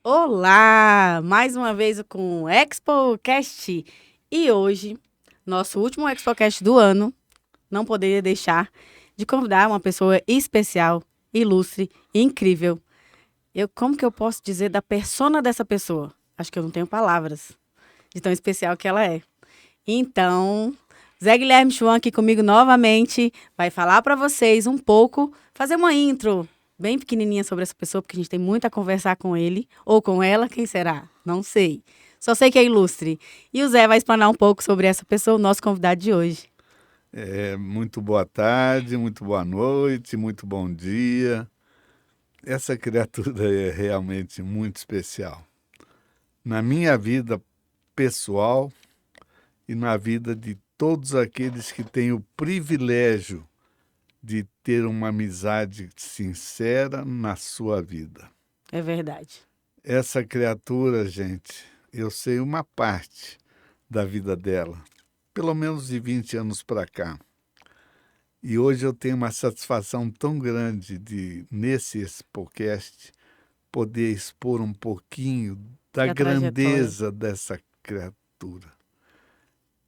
Olá! Mais uma vez com o ExpoCast. E hoje, nosso último ExpoCast do ano, não poderia deixar de convidar uma pessoa especial, ilustre e incrível. Como que eu posso dizer da persona dessa pessoa? Acho que eu não tenho palavras de tão especial que ela é. Então, Zé Guilherme Schwan aqui comigo novamente, vai falar para vocês um pouco, fazer uma intro bem pequenininha sobre essa pessoa, porque a gente tem muito a conversar com ele, ou com ela, quem será? Não sei. Só sei que é ilustre. E o Zé vai explanar um pouco sobre essa pessoa, o nosso convidado de hoje. Muito boa tarde, muito boa noite, muito bom dia. Essa criatura é realmente muito especial. Na minha vida pessoal e na vida de todos aqueles que têm o privilégio de ter uma amizade sincera na sua vida. É verdade. Essa criatura, gente, eu sei uma parte da vida dela, pelo menos de 20 anos para cá. E hoje eu tenho uma satisfação tão grande de, nesse podcast, poder expor um pouquinho da A trajetória. grandeza dessa criatura.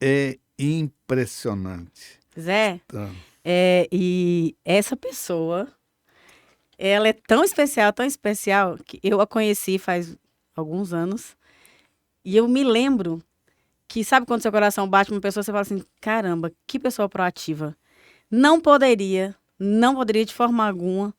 É impressionante. Zé, Então, e essa pessoa, ela é tão especial, que eu a conheci faz alguns anos. E eu me lembro que sabe quando seu coração bate uma pessoa, você fala assim, caramba, que pessoa proativa. Não poderia de forma alguma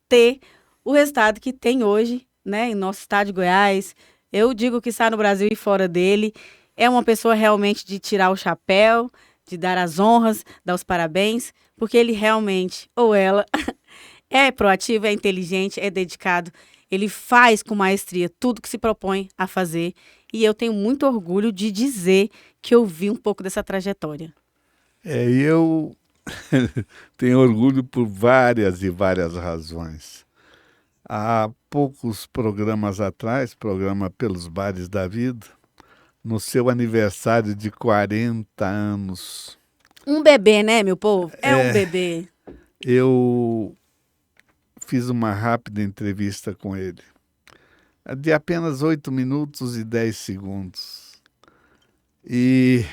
ter o resultado que tem hoje, né, em nosso estado de Goiás. Eu digo que está no Brasil e fora dele. É uma pessoa realmente de tirar o chapéu, de dar as honras, dar os parabéns, porque ele realmente, ou ela, é proativo, é inteligente, é dedicado. Ele faz com maestria tudo que se propõe a fazer. E eu tenho muito orgulho de dizer que eu vi um pouco dessa trajetória. eu tenho orgulho por várias e várias razões. Há poucos programas atrás, programa Pelos Bares da Vida, no seu aniversário de 40 anos, Um bebê, né, meu povo? É um bebê. eu fiz uma rápida entrevista com ele, de apenas 8 minutos e 10 segundos. E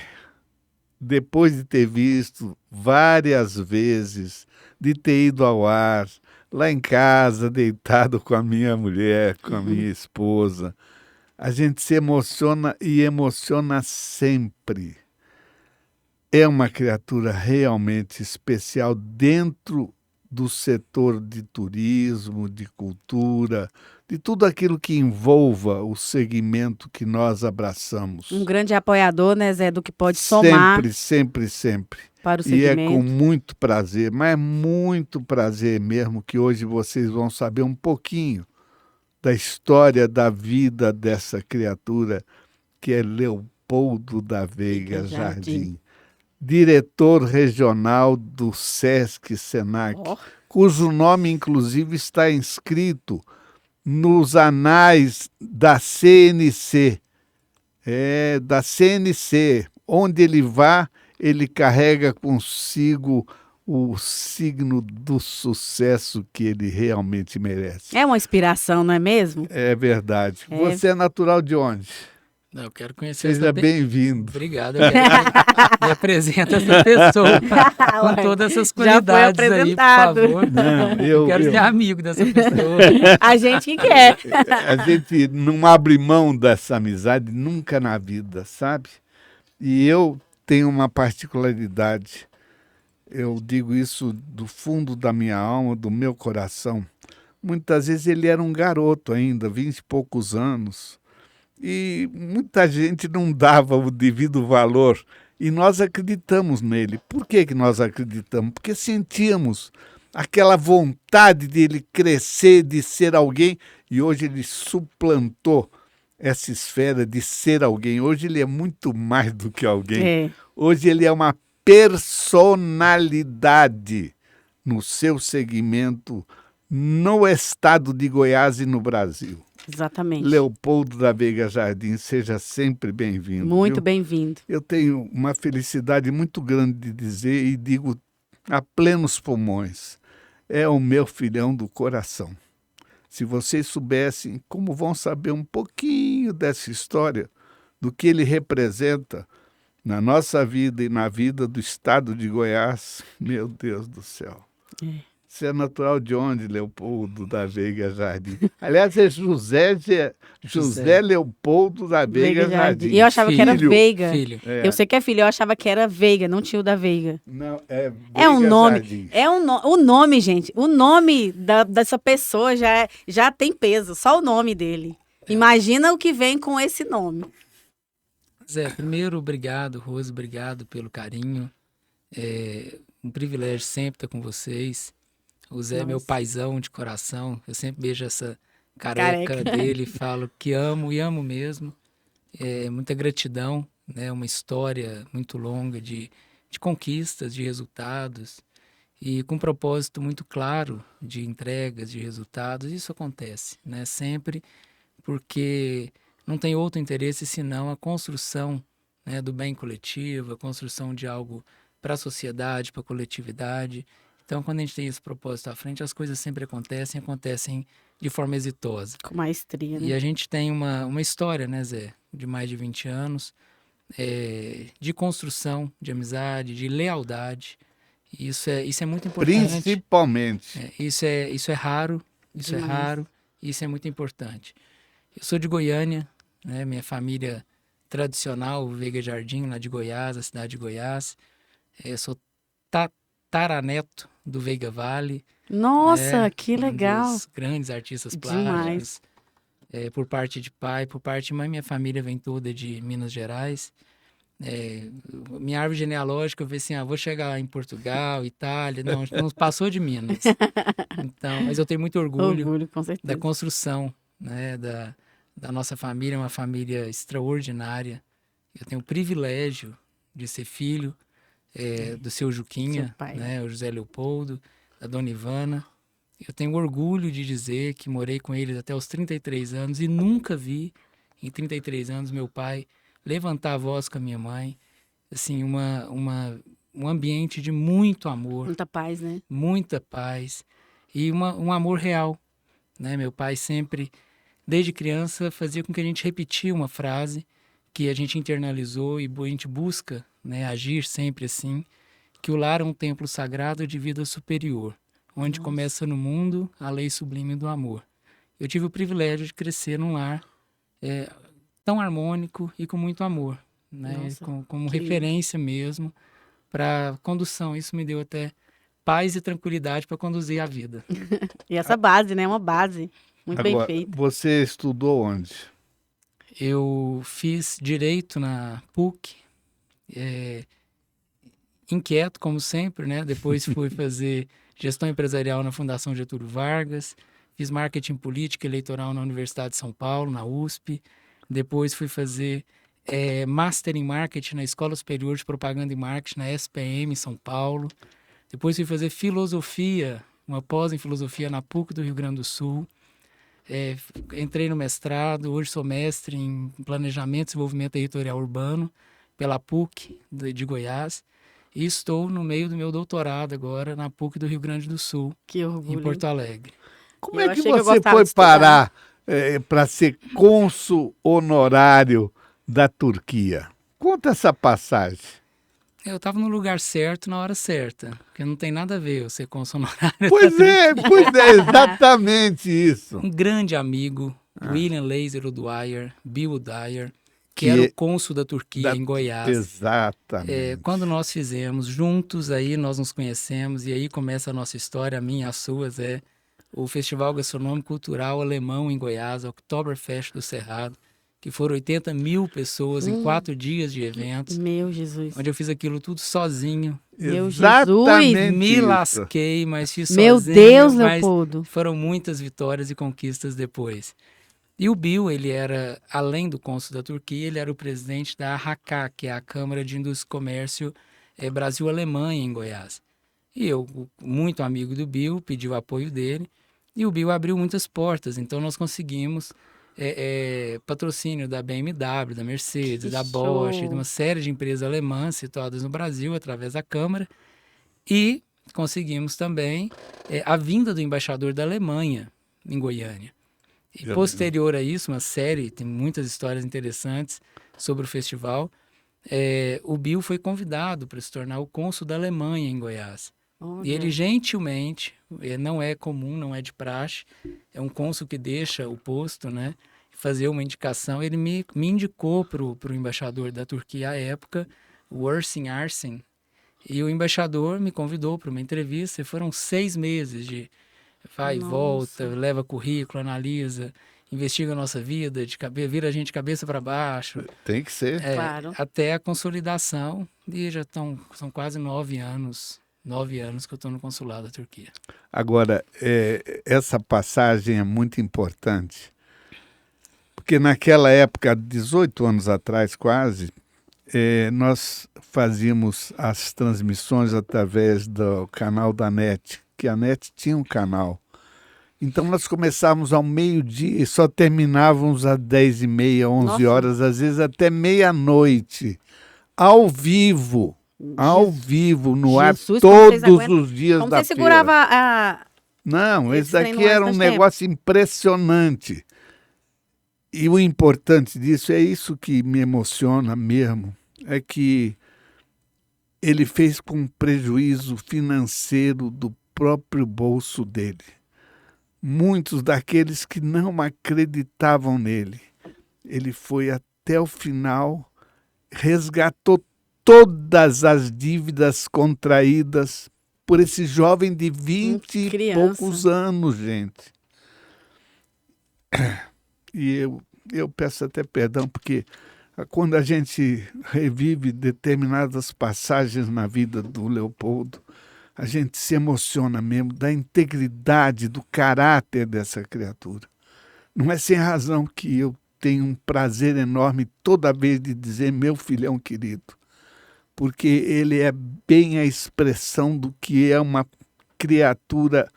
depois de ter visto várias vezes, de ter ido ao ar, lá em casa, deitado com a minha mulher, com a minha esposa, a gente se emociona e emociona sempre. É uma criatura realmente especial dentro do setor de turismo, de cultura, de tudo aquilo que envolva o segmento que nós Um abraçamos. grande apoiador, né, Zé, do que pode somar Sempre, sempre, sempre. para o E é com segmento. muito prazer, mas é muito prazer mesmo que hoje vocês vão saber um pouquinho da história da vida dessa criatura que é Leopoldo da Veiga Veiga Jardim. Jardim, diretor regional do SESC-SENAC, Ó, cujo nome, inclusive, está inscrito nos anais da CNC. Da CNC. Onde ele vá, ele carrega consigo o signo do sucesso que ele realmente merece. é uma inspiração, não é mesmo? É verdade. É. Você é natural de onde? Não, eu quero conhecer essa Seja bem-vindo. Obrigado. Me apresenta essa pessoa com todas essas Já foi qualidades aí, por apresentado. favor. Não, Eu quero ser amigo dessa pessoa. A gente que quer. A gente não abre mão dessa amizade nunca na vida, sabe? E eu tenho uma particularidade. Eu digo isso do fundo da minha alma, do meu coração. Muitas vezes ele era um garoto ainda, 20 e poucos anos. E muita gente não dava o devido valor. E nós acreditamos nele. Por que nós acreditamos? Porque sentíamos aquela vontade de ele crescer, de ser alguém. E hoje ele suplantou essa esfera de ser alguém. Hoje ele é muito mais do que alguém. É, Hoje ele é uma personalidade no seu segmento, no estado de Goiás e no Brasil. exatamente. Leopoldo da Veiga Jardim, seja sempre bem-vindo. Muito viu? bem-vindo. Eu tenho uma felicidade muito grande de dizer e digo a plenos pulmões, é o meu filhão do coração. Se vocês soubessem como vão saber um pouquinho dessa história, do que ele representa na nossa vida e na vida do estado de Goiás, meu Deus do céu. Você é natural de onde, Leopoldo da Veiga Jardim? Aliás, é José Leopoldo da Veiga Jardim. E eu achava que era Veiga. Filho. Eu sei que é filho, eu achava que era Veiga, não tinha o da Veiga. Não, é Veiga É um nome, Jardim. o nome, gente, o nome dessa pessoa já tem peso, só o nome dele. Imagina o que vem com esse nome. Zé, primeiro, obrigado, Rose, obrigado pelo carinho. É um privilégio sempre estar com vocês. O Zé é meu paizão de coração. Eu sempre beijo essa careca dele e falo que amo e amo mesmo. É muita gratidão, né? Uma história muito longa de conquistas, de resultados e com um propósito muito claro de entregas, de resultados. Isso acontece, né? Sempre porque não tem outro interesse senão a construção, né, do bem coletivo, a construção de algo para a sociedade, para a coletividade. Então, quando a gente tem esse propósito à frente, as coisas sempre acontecem de forma exitosa. Com maestria, né? E a gente tem uma história, né, Zé, de mais de 20 anos, de construção, de amizade, de lealdade. E isso é muito importante. Principalmente. Isso é raro, isso é muito importante. Eu sou de Goiânia, né, minha família tradicional, Veiga Jardim, lá de Goiás, a cidade de Goiás. Eu sou tataraneto do Veiga Vale. Nossa, que legal. Um dos grandes artistas plásticos. Por parte de pai, por parte de mãe, minha família vem toda de Minas Gerais. Minha árvore genealógica, eu falei assim, vou chegar em Portugal, Itália, não passou de Minas. Então, mas eu tenho muito orgulho com certeza. da construção, né, da nossa família, uma família extraordinária. Eu tenho o privilégio de ser filho do seu Juquinha, né, o José Leopoldo, da dona Ivana. Eu tenho orgulho de dizer que morei com eles até os 33 anos e nunca vi, em 33 anos, meu pai levantar a voz com a minha mãe. Assim, um ambiente de muito amor. Muita paz, né? Muita paz. E um amor real, né? Meu pai sempre, desde criança, fazia com que a gente repetia uma frase que a gente internalizou e a gente busca, né, agir sempre assim, que o lar é um templo sagrado de vida superior, onde começa no mundo a lei sublime do amor. Eu tive o privilégio de crescer num lar tão harmônico e com muito amor, né, como referência mesmo para condução. Isso me deu até paz e tranquilidade para conduzir a vida. E essa base, né, é uma base muito bem feita. Você estudou onde? Eu fiz Direito na PUC, inquieto, como sempre, né? Depois fui fazer Gestão Empresarial na Fundação Getúlio Vargas, fiz Marketing Política Eleitoral na Universidade de São Paulo, na USP. Depois fui fazer Master em Marketing na Escola Superior de Propaganda e Marketing, na SPM, em São Paulo. Depois fui fazer Filosofia, uma pós em Filosofia na PUC do Rio Grande do Sul. Entrei no mestrado, hoje sou mestre em Planejamento e Desenvolvimento Territorial Urbano pela PUC de Goiás e estou no meio do meu doutorado agora na PUC do Rio Grande do Sul, que orgulho, em Porto Alegre. Como é que você foi parar para ser cônsul honorário da Turquia? Conta essa passagem. Eu estava no lugar certo na hora certa, porque não tem nada a ver eu ser cônsul honorário. Pois é, exatamente isso. Um grande amigo, William Laser O'Dwyer, Bill O'Dwyer, que era o cônsul da Turquia em Goiás. Exatamente. Quando nós fizemos juntos, aí nós nos conhecemos e aí começa a nossa história, a minha e a sua, o Festival Gastronômico Cultural Alemão em Goiás, Oktoberfest do Cerrado, que foram 80 mil pessoas em 4 dias de eventos. Meu Jesus. Onde eu fiz aquilo tudo sozinho. Meu Jesus. Me lasquei, mas fiz sozinho. Meu Deus, Leopoldo. Foram muitas vitórias e conquistas depois. E o Bill, ele era, além do cônsul da Turquia, ele era o presidente da AHK, que é a Câmara de Indústria e Comércio Brasil-Alemanha em Goiás. E eu, muito amigo do Bill, pedi o apoio dele. E o Bill abriu muitas portas. Então nós conseguimos patrocínio da BMW, da Mercedes, da Bosch, de uma série de empresas alemãs situadas no Brasil através da Câmara. E conseguimos também a vinda do embaixador da Alemanha, em Goiânia. E Eu posterior a isso, uma série, tem muitas histórias interessantes sobre o festival. O Bill foi convidado para se tornar o cônsul da Alemanha em Goiás. Olha. E ele gentilmente, não é comum, não é de praxe, é um cônsul que deixa o posto, né, fazer uma indicação. Ele me indicou para o embaixador da Turquia à época, o Ersin Arsen, e o embaixador me convidou para uma entrevista, e foram 6 meses de vai e volta, leva currículo, analisa, investiga a nossa vida, vira a gente de cabeça para baixo. Tem que ser. Claro. Até a consolidação, e são quase 9 anos que eu estou no consulado da Turquia. Agora, essa passagem é muito importante, porque naquela época, 18 anos atrás quase, nós fazíamos as transmissões através do canal da NET, que a NET tinha um canal. Então nós começávamos ao meio-dia e só terminávamos às 10h30, 11 horas, às vezes até meia-noite, ao vivo, no ar, todos os dias da feira. Como você segurava a... Não, esse daqui era um negócio impressionante. E o importante disso, é isso que me emociona mesmo, é que ele fez com prejuízo financeiro do próprio bolso dele. Muitos daqueles que não acreditavam nele, ele foi até o final, resgatou todas as dívidas contraídas por esse jovem de 20 e poucos anos, gente. E eu peço até perdão, porque quando a gente revive determinadas passagens na vida do Leopoldo, a gente se emociona mesmo da integridade, do caráter dessa criatura. Não é sem razão que eu tenho um prazer enorme toda vez de dizer meu filhão querido, porque ele é bem a expressão do que é uma criatura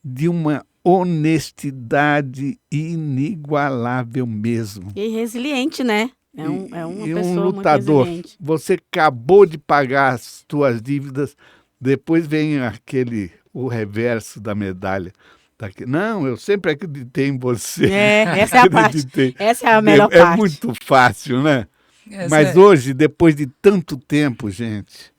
de uma honestidade inigualável mesmo. E resiliente, né? É uma pessoa um lutador. Muito resiliente. Você acabou de pagar as suas dívidas, depois vem o reverso da medalha. Não, eu sempre acreditei em você. Essa é a parte. Essa é a melhor parte. É muito fácil, né? Mas hoje, depois de tanto tempo, gente,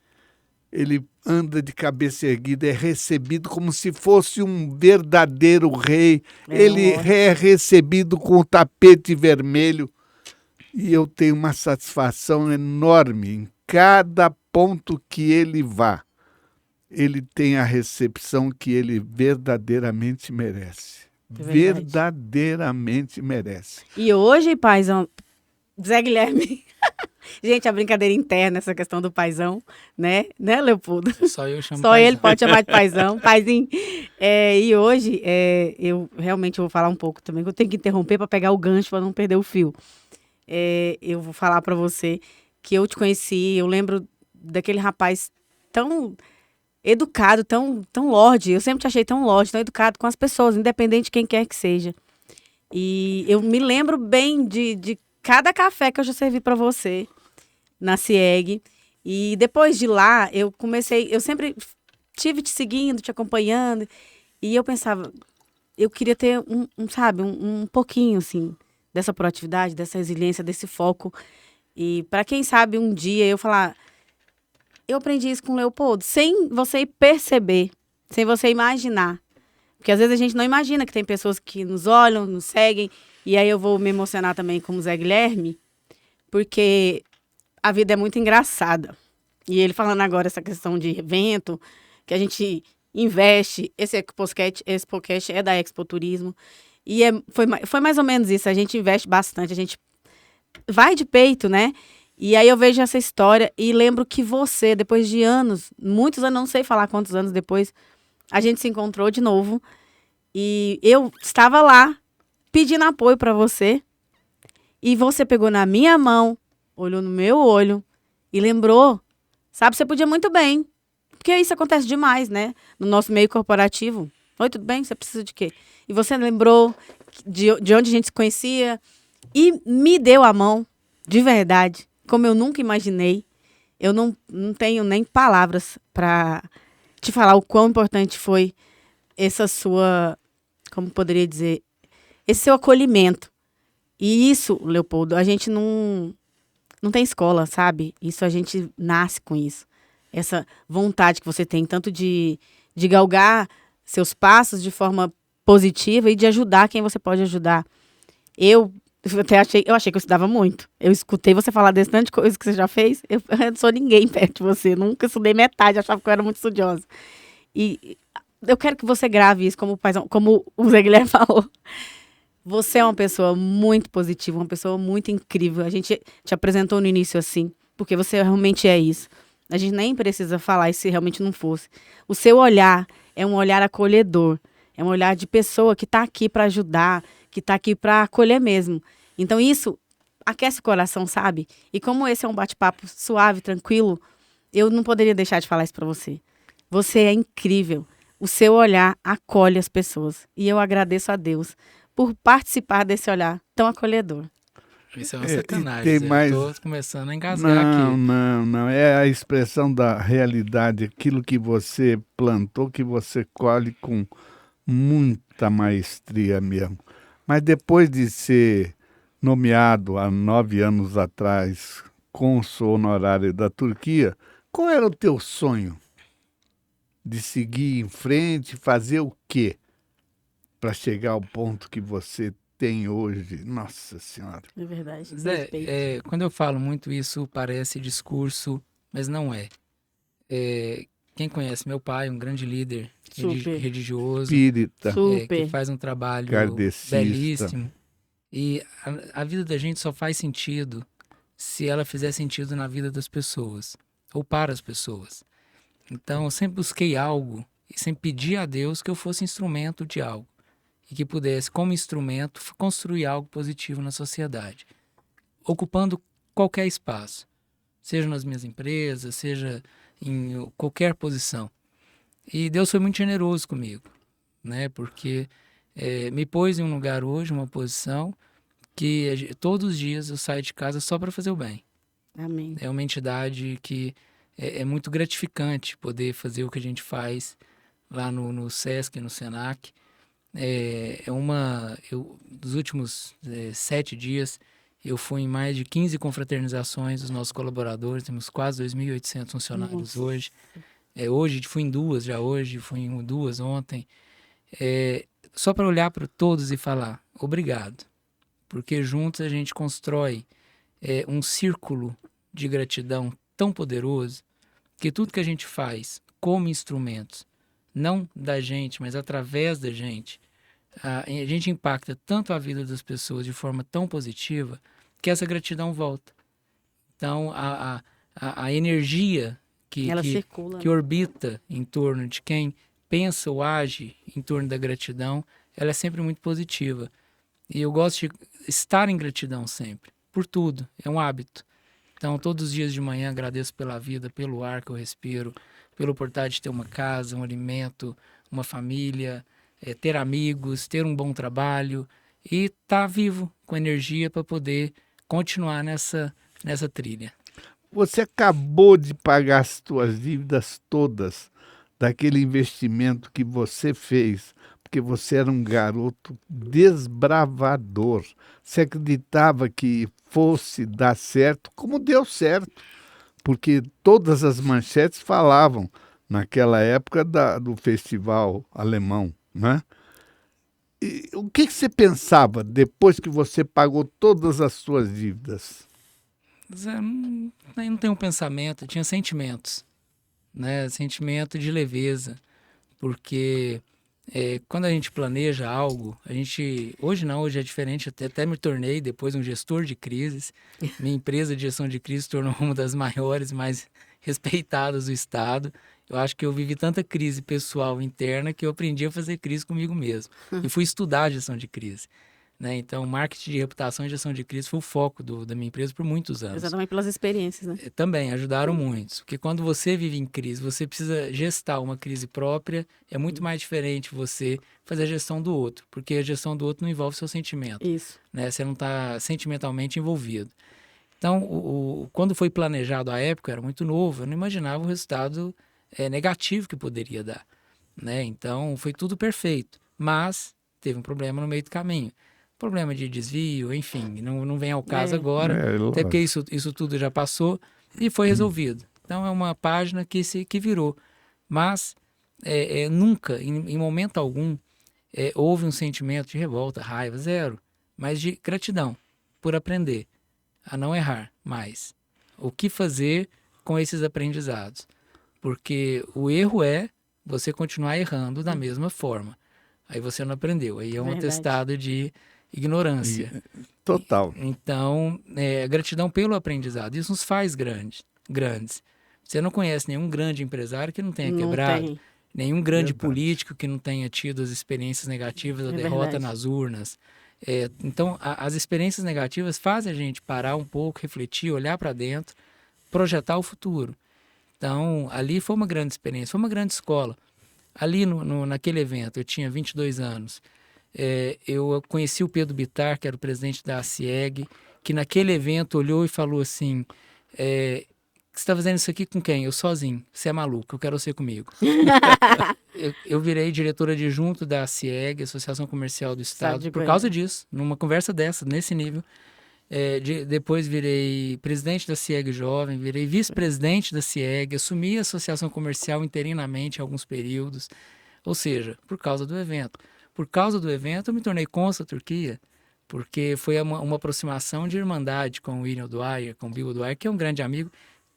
ele anda de cabeça erguida, é recebido como se fosse um verdadeiro rei. Ele é recebido com o tapete vermelho. E eu tenho uma satisfação enorme em cada ponto que ele vá. Ele tem a recepção que ele verdadeiramente merece. Verdadeiramente merece. E hoje, paizão, Zé Guilherme... Gente, a brincadeira interna, essa questão do paizão, né, Leopoldo? Só eu chamo Só paizão. ele pode chamar de paizão, paizinho. E hoje, eu realmente vou falar um pouco também, que eu tenho que interromper para pegar o gancho, para não perder o fio. Eu vou falar para você que eu te conheci, eu lembro daquele rapaz tão educado, tão lorde. Eu sempre te achei tão lorde, tão educado com as pessoas, independente de quem quer que seja. E eu me lembro bem de cada café que eu já servi para você na CIEG. E depois de lá, eu sempre tive te seguindo, te acompanhando. E eu pensava, eu queria ter um pouquinho, assim, dessa proatividade, dessa resiliência, desse foco. E para quem sabe um dia eu falar, eu aprendi isso com o Leopoldo, sem você perceber, sem você imaginar. Porque às vezes a gente não imagina que tem pessoas que nos olham, nos seguem. E aí eu vou me emocionar também com o Zé Guilherme, porque a vida é muito engraçada. E ele falando agora essa questão de evento, que a gente investe, esse podcast é da Expo Turismo. E foi mais ou menos isso, a gente investe bastante, a gente vai de peito, né? E aí eu vejo essa história e lembro que você, depois de anos, muitos anos, não sei falar quantos anos depois, a gente se encontrou de novo. E eu estava lá, pedindo apoio para você, e você pegou na minha mão, olhou no meu olho e lembrou, sabe, você podia muito bem, porque isso acontece demais, né, no nosso meio corporativo. Oi, tudo bem? Você precisa de quê? E você lembrou de onde a gente se conhecia e me deu a mão, de verdade, como eu nunca imaginei. Eu não tenho nem palavras para te falar o quão importante foi essa sua... como poderia dizer, esse seu acolhimento. E isso, Leopoldo, a gente não tem escola, sabe? Isso a gente nasce com isso. Essa vontade que você tem, tanto de galgar seus passos de forma positiva e de ajudar quem você pode ajudar. Eu achei que eu estudava muito. Eu escutei você falar desse tanto de coisa que você já fez. Eu não sou ninguém perto de você. Nunca estudei metade, achava que eu era muito estudiosa. E eu quero que você grave isso, como o Zé Guilherme falou. Você é uma pessoa muito positiva, uma pessoa muito incrível. A gente te apresentou no início assim, porque você realmente é isso. A gente nem precisa falar isso se realmente não fosse. O seu olhar é um olhar acolhedor. É um olhar de pessoa que está aqui para ajudar, que está aqui para acolher mesmo. Então isso aquece o coração, sabe? E como esse é um bate-papo suave, tranquilo, eu não poderia deixar de falar isso para você. Você é incrível. O seu olhar acolhe as pessoas. E eu agradeço a Deus por participar desse olhar tão acolhedor. Isso é uma sacanagem. Tem Zé. mais... Eu tô começando a engasgar aqui. Não. É a expressão da realidade. Aquilo que você plantou, que você colhe com muita maestria mesmo. Mas depois de ser nomeado há 9 anos atrás cônsul honorário da Turquia, qual era o teu sonho? De seguir em frente, fazer o quê para chegar ao ponto que você tem hoje? Nossa Senhora. É verdade. Zé, quando eu falo muito isso, parece discurso, mas não é. Quem conhece meu pai, um grande líder religioso, Espírita, que faz um trabalho kardecista, belíssimo. E a vida da gente só faz sentido se ela fizer sentido na vida das pessoas, ou para as pessoas. Então, eu sempre busquei algo e sempre pedi a Deus que eu fosse instrumento de algo e que pudesse, como instrumento, construir algo positivo na sociedade, ocupando qualquer espaço, seja nas minhas empresas, seja em qualquer posição. E Deus foi muito generoso comigo, né? Porque me pôs em um lugar hoje, uma posição, que todos os dias eu saio de casa só para fazer o bem. Amém. É uma entidade que é muito gratificante poder fazer o que a gente faz lá no SESC, no SENAC. Dos últimos 7 dias, eu fui em mais de 15 confraternizações dos nossos colaboradores, temos quase 2.800 funcionários hoje. Hoje, fui em 2 já hoje, fui em 2 ontem. Só para olhar para todos e falar obrigado, porque juntos a gente constrói um círculo de gratidão tão poderoso que tudo que a gente faz como instrumentos, não da gente, mas através da gente, a gente impacta tanto a vida das pessoas de forma tão positiva que essa gratidão volta. Então, a energia que orbita em torno de quem pensa ou age em torno da gratidão, ela é sempre muito positiva. E eu gosto de estar em gratidão sempre, por tudo, é um hábito. Então, todos os dias de manhã agradeço pela vida, pelo ar que eu respiro, pela oportunidade de ter uma casa, um alimento, uma família, ter amigos, ter um bom trabalho e estar vivo, com energia para poder continuar nessa trilha. Você acabou de pagar as suas dívidas todas daquele investimento que você fez, porque você era um garoto desbravador. Você acreditava que fosse dar certo, como deu certo, porque todas as manchetes falavam naquela época do festival alemão, né? E o que você pensava depois que você pagou todas as suas dívidas? Eu não tenho um pensamento, eu tinha sentimentos, né? Sentimento de leveza, porque quando a gente planeja algo, hoje é diferente, até me tornei depois um gestor de crises. Minha empresa de gestão de crise se tornou uma das maiores, mais respeitadas do estado. Eu acho que eu vivi tanta crise pessoal interna que eu aprendi a fazer crise comigo mesmo. E fui estudar gestão de crise. Né? Então, marketing de reputação e gestão de crise foi o foco da minha empresa por muitos anos. Exatamente pelas experiências, né? Também ajudaram muito, porque quando você vive em crise, você precisa gestar uma crise própria, é muito mais diferente você fazer a gestão do outro, porque a gestão do outro não envolve seu sentimento. Isso. Né? Você não está sentimentalmente envolvido. Então, quando foi planejado à época, eu era muito novo, eu não imaginava o resultado negativo que poderia dar. Né? Então, foi tudo perfeito, mas teve um problema no meio do caminho. Problema de desvio, enfim, não vem ao caso agora, até porque isso tudo já passou e foi resolvido. Então é uma página que virou. Mas nunca, em momento algum, houve um sentimento de revolta, raiva, zero, mas de gratidão por aprender a não errar mais. O que fazer com esses aprendizados? Porque o erro é você continuar errando da mesma forma. Aí você não aprendeu. Aí é um atestado de ignorância. Total. Então, gratidão pelo aprendizado. Isso nos faz grandes. Você não conhece nenhum grande empresário que não tenha quebrado. Nenhum grande político que não tenha tido as experiências negativas, a derrota nas urnas. Então, as experiências negativas fazem a gente parar um pouco, refletir, olhar para dentro, projetar o futuro. Então, ali foi uma grande experiência, foi uma grande escola. Ali, naquele evento, eu tinha 22 anos. Eu conheci o Pedro Bittar, que era o presidente da CIEG, que naquele evento olhou e falou assim, você está fazendo isso aqui com quem? Eu sozinho. Você é maluco, eu quero você comigo. eu virei diretora adjunto da CIEG, Associação Comercial do Estado, por causa disso, numa conversa dessa, nesse nível. Depois virei presidente da CIEG Jovem, virei vice-presidente da CIEG, assumi a Associação Comercial interinamente em alguns períodos, ou seja, por causa do evento. Por causa do evento, eu me tornei cônsul da Turquia, porque foi uma aproximação de irmandade com o William Dwyer, com o Bill Dwyer, que é um grande amigo.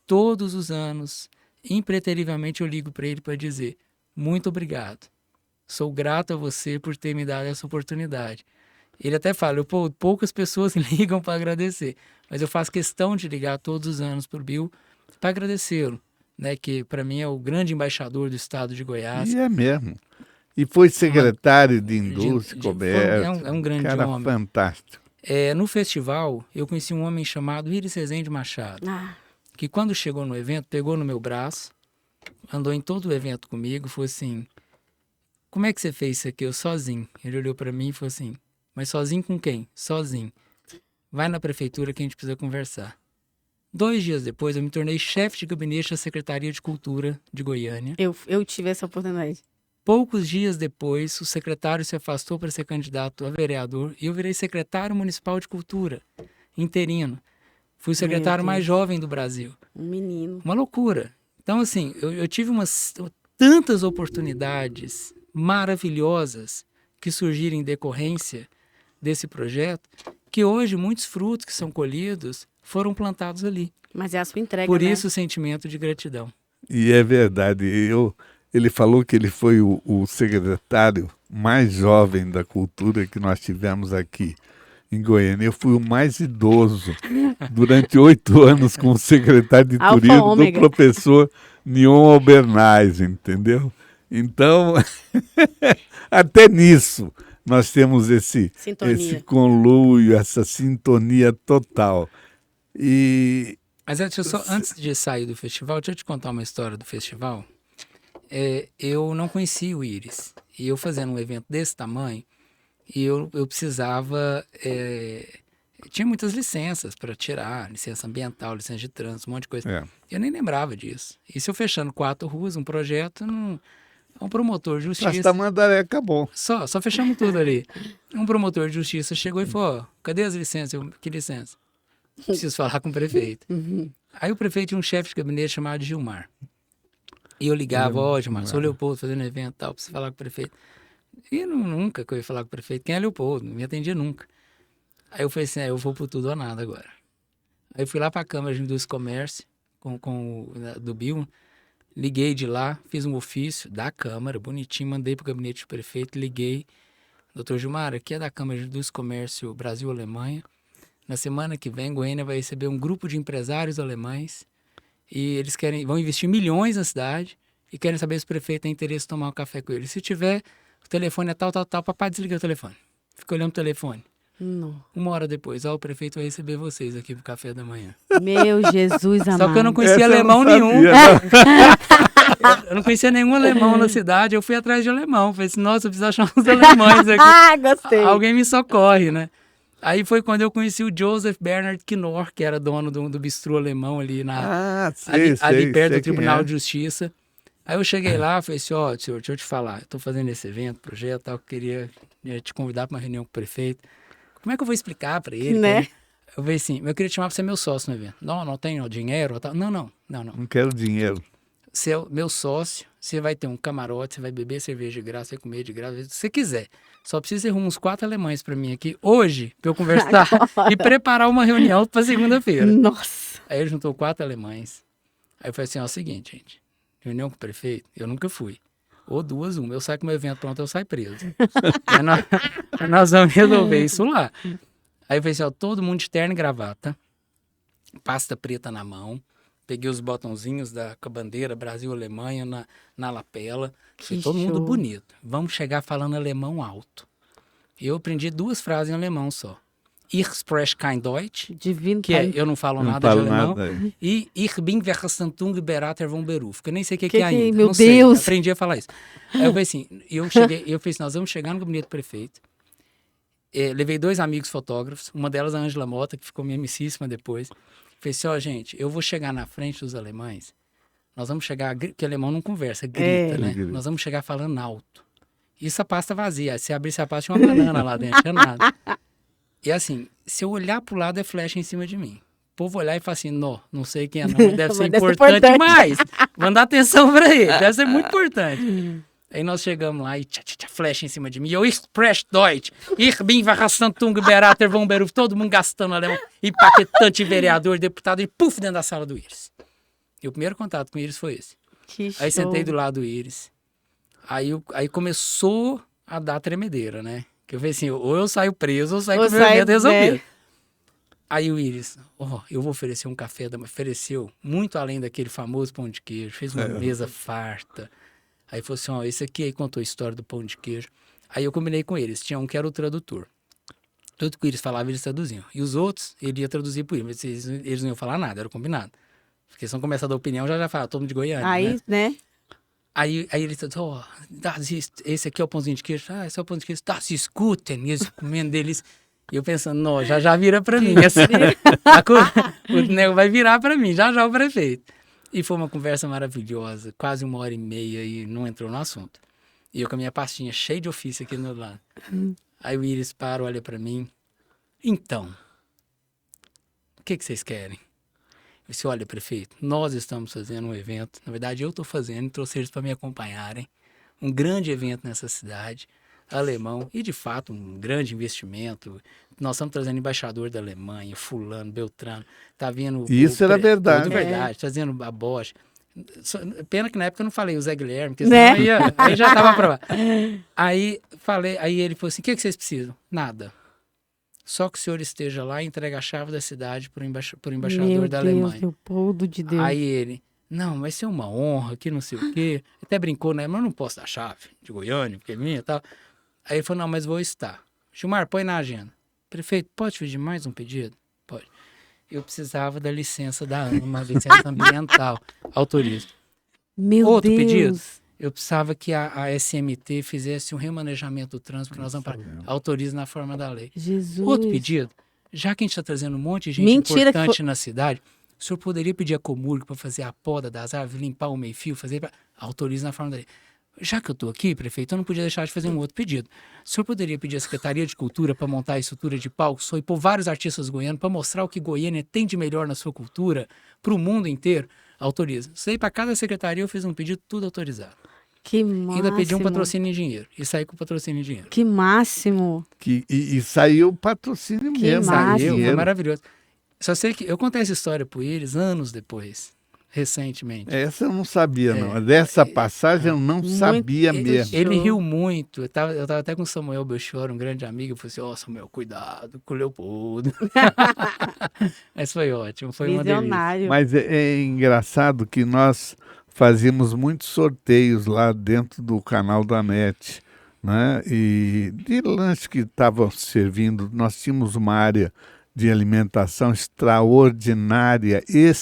Todos os anos, impreterivelmente, eu ligo para ele para dizer muito obrigado. Sou grato a você por ter me dado essa oportunidade. Ele até fala, poucas pessoas ligam para agradecer, mas eu faço questão de ligar todos os anos para o Bill para agradecê-lo, né, que para mim é o grande embaixador do estado de Goiás. E é mesmo. E foi secretário de Indústria e Comércio. É um grande cara homem. Fantástico. No festival, eu conheci um homem chamado Iris Rezende Machado, que quando chegou no evento, pegou no meu braço, andou em todo o evento comigo, falou assim, como é que você fez isso aqui? Eu sozinho. Ele olhou para mim e falou assim, mas sozinho com quem? Sozinho. Vai na prefeitura que a gente precisa conversar. 2 dias depois, eu me tornei chefe de gabinete da Secretaria de Cultura de Goiânia. Eu tive essa oportunidade. Poucos dias depois, o secretário se afastou para ser candidato a vereador e eu virei secretário municipal de cultura, interino. Fui o secretário mais jovem do Brasil. Um menino. Uma loucura. Então, assim, eu tive tantas oportunidades maravilhosas que surgiram em decorrência desse projeto, que hoje muitos frutos que são colhidos foram plantados ali. Mas é a sua entrega, Por isso o sentimento de gratidão. E é verdade. Ele falou que ele foi o secretário mais jovem da cultura que nós tivemos aqui em Goiânia. Eu fui o mais idoso durante 8 anos como secretário de turismo do professor Nion Albernaz, entendeu? Então, até nisso nós temos esse conluio, essa sintonia total. Mas antes de sair do festival, deixa eu te contar uma história do festival. Eu não conhecia o Iris. E eu fazendo um evento desse tamanho, e eu precisava... tinha muitas licenças para tirar, licença ambiental, licença de trânsito, um monte de coisa. Eu nem lembrava disso. E se eu fechando 4 ruas, um projeto, um promotor de justiça... Tamandaré acabou. Só fechamos tudo ali. Um promotor de justiça chegou e falou, cadê as licenças? Que licença? Preciso falar com o prefeito. Aí o prefeito tinha um chefe de gabinete chamado Gilmar. E eu ligava, Gilmar, sou Leopoldo fazendo evento e tal, preciso falar com o prefeito. E nunca que eu ia falar com o prefeito. Quem é Leopoldo? Não me atendia nunca. Aí eu falei assim, eu vou por tudo ou nada agora. Aí eu fui lá para a Câmara de Indústria e Comércio, do Bill, liguei de lá, fiz um ofício da Câmara, bonitinho, mandei para o gabinete do prefeito, liguei. Doutor Gilmar, aqui é da Câmara de Indústria e Comércio Brasil-Alemanha. Na semana que vem, Goiânia vai receber um grupo de empresários alemães e eles vão investir milhões na cidade e querem saber se o prefeito tem interesse em tomar um café com eles. Se tiver, o telefone é tal, papai desliga o telefone. Fica olhando o telefone. Não. 1 hora depois, o prefeito vai receber vocês aqui pro café da manhã. Meu Jesus amado. Só que eu não conhecia alemão nenhum. Eu não conhecia nenhum alemão na cidade, eu fui atrás de alemão. Falei assim, nossa, eu preciso achar uns alemães aqui. Gostei. Alguém me socorre, né? Aí foi quando eu conheci o Joseph Bernhard Knorr, que era dono do bistrô alemão ali ali perto do Tribunal de Justiça. Aí eu cheguei lá, falei assim, ó, senhor, deixa eu te falar, eu tô fazendo esse evento, projeto, tal, eu queria te convidar para uma reunião com o prefeito. Como é que eu vou explicar para ele? Né? Eu falei assim, eu queria te chamar para ser meu sócio no evento. Não tenho dinheiro, tal. Não. Não quero dinheiro. Você é meu sócio, você vai ter um camarote, você vai beber cerveja de graça, vai comer de graça, se você quiser. Só precisa você arrumar uns 4 alemães para mim aqui hoje, para eu conversar e preparar uma reunião para segunda-feira. Nossa. Aí ele juntou 4 alemães. Aí eu falei assim, ó, é o seguinte, gente, reunião com o prefeito, eu nunca fui. Ou 2, 1, eu saio com o meu evento pronto, eu saio preso. nós vamos resolver isso lá. Aí eu falei assim, ó, todo mundo de terno e gravata, pasta preta na mão, peguei os botãozinhos com a bandeira Brasil-Alemanha na lapela, todo mundo bonito. Vamos chegar falando alemão alto. Eu aprendi 2 frases em alemão só. Ich spreche kein Deutsch, Divino, que é eu não falo nada de alemão, e Ich bin Verhandlung Berater von Beruf, que eu nem sei o que é ainda. Meu não Deus! Sei, aprendi a falar isso. Aí eu falei assim, eu falei assim, nós vamos chegar no gabinete do prefeito. Levei 2 amigos fotógrafos, uma delas a Ângela Mota, que ficou minha amicíssima depois. Falei assim, ó, gente, eu vou chegar na frente dos alemães, nós vamos chegar, porque alemão não conversa, grita, né? Nós vamos chegar falando alto. Isso a pasta vazia, se abrisse a pasta tinha uma banana lá dentro, tinha nada. E assim, se eu olhar pro lado é flecha em cima de mim. O povo olhar e falar assim, não sei quem é não, mas deve ser importante demais. Vamos dar atenção pra ele, deve ser muito importante. Aí nós chegamos lá e flecha em cima de mim. Eu spreche Deutsch. Ich bin Verhandlung Berater von Beruf. Todo mundo gastando alemão. Empaquetante, vereador, deputado. E puf, dentro da sala do Iris. E o primeiro contato com o Iris foi esse. Aí sentei do lado do Iris. Aí começou a dar tremedeira, né? Que eu falei assim, ou eu saio preso ou saio com o meu evento resolvido. Aí o Iris, eu vou oferecer um café da manhã. Ofereceu muito além daquele famoso pão de queijo. Fez uma mesa farta. Aí falou assim, esse aqui, aí contou a história do pão de queijo. Aí eu combinei com eles, tinha um que era o tradutor. Tudo que eles falavam, eles traduziam. E os outros, ele ia traduzir por eles. Eles não iam falar nada, era combinado. Porque se não começar a dar opinião, já fala, todo mundo de Goiânia, aí, né? Aí ele falou, esse aqui é o pãozinho de queijo. Esse é o pão de queijo. Das ist guten. E eles comendo deles. E eu pensando, já vira pra mim. Assim, o nego vai virar pra mim, já o prefeito. E foi uma conversa maravilhosa, quase 1h30 e não entrou no assunto. E eu com a minha pastinha cheia de ofício aqui do meu lado. Aí o Iris para, olha pra mim. Então, o que vocês querem? Eu disse, olha, prefeito, nós estamos fazendo um evento. Na verdade, eu estou fazendo e trouxe eles para me acompanharem. Um grande evento nessa cidade, alemão, e de fato um grande investimento. Nós estamos trazendo embaixador da Alemanha, fulano, Beltrano, tá vindo... Isso era verdade. Tudo verdade, trazendo a Bosch. Pena que na época eu não falei o Zé Guilherme, porque senão aí já estava aprovado. Aí ele falou assim, o que vocês precisam? Nada. Só que o senhor esteja lá e entregue a chave da cidade para o embaixador da Alemanha. Meu Deus, de Deus. Aí ele, não, vai ser uma honra, que não sei o quê. Até brincou, né? Mas eu não posso dar chave de Goiânia, porque é minha e tal. Aí ele falou, não, mas vou estar. Gilmar, põe na agenda. Prefeito, pode pedir mais um pedido? Pode. Eu precisava da licença da ANA, uma licença ambiental. Autorizo. Outro pedido. Eu precisava que a SMT fizesse um remanejamento do trânsito, porque nós vamos para autoriza na forma da lei. Jesus. Outro pedido, já que a gente está trazendo um monte de gente importante na cidade, o senhor poderia pedir a Comurg para fazer a poda das árvores, limpar o meio-fio, autoriza na forma da lei. Já que eu estou aqui, prefeito, eu não podia deixar de fazer um outro pedido. O senhor poderia pedir à Secretaria de Cultura para montar a estrutura de palco, e pôr vários artistas goianos para mostrar o que Goiânia tem de melhor na sua cultura para o mundo inteiro? Autoriza. Isso aí, para cada secretaria, eu fiz um pedido, tudo autorizado. Que máximo. Ainda pedi um patrocínio em dinheiro. E saí com o patrocínio em dinheiro. Que máximo. E saiu o patrocínio mesmo. Saiu, foi maravilhoso. Só sei que eu contei essa história para eles anos depois, recentemente. Essa eu não sabia, não. Dessa passagem eu não sabia mesmo. Ele riu muito. Eu tava até com o Samuel Belchior, um grande amigo. Eu falei assim, Samuel, cuidado com o Leopoldo. Mas foi ótimo, foi uma delícia. Mas é engraçado que nós fazíamos muitos sorteios lá dentro do canal da NET, né? E de lanche que estavam servindo, nós tínhamos uma área de alimentação extraordinária. E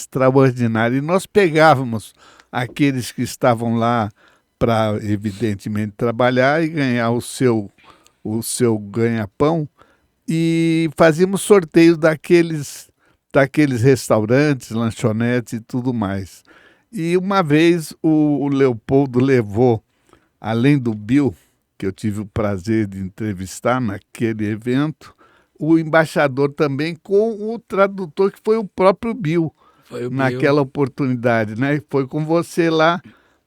nós pegávamos aqueles que estavam lá para, evidentemente, trabalhar e ganhar o seu ganha-pão, e fazíamos sorteio daqueles restaurantes, lanchonetes e tudo mais. E uma vez o Leopoldo levou, além do Bill, que eu tive o prazer de entrevistar naquele evento, o embaixador também com o tradutor, que foi o próprio Bill, Foi o naquela oportunidade, né? Foi com você lá,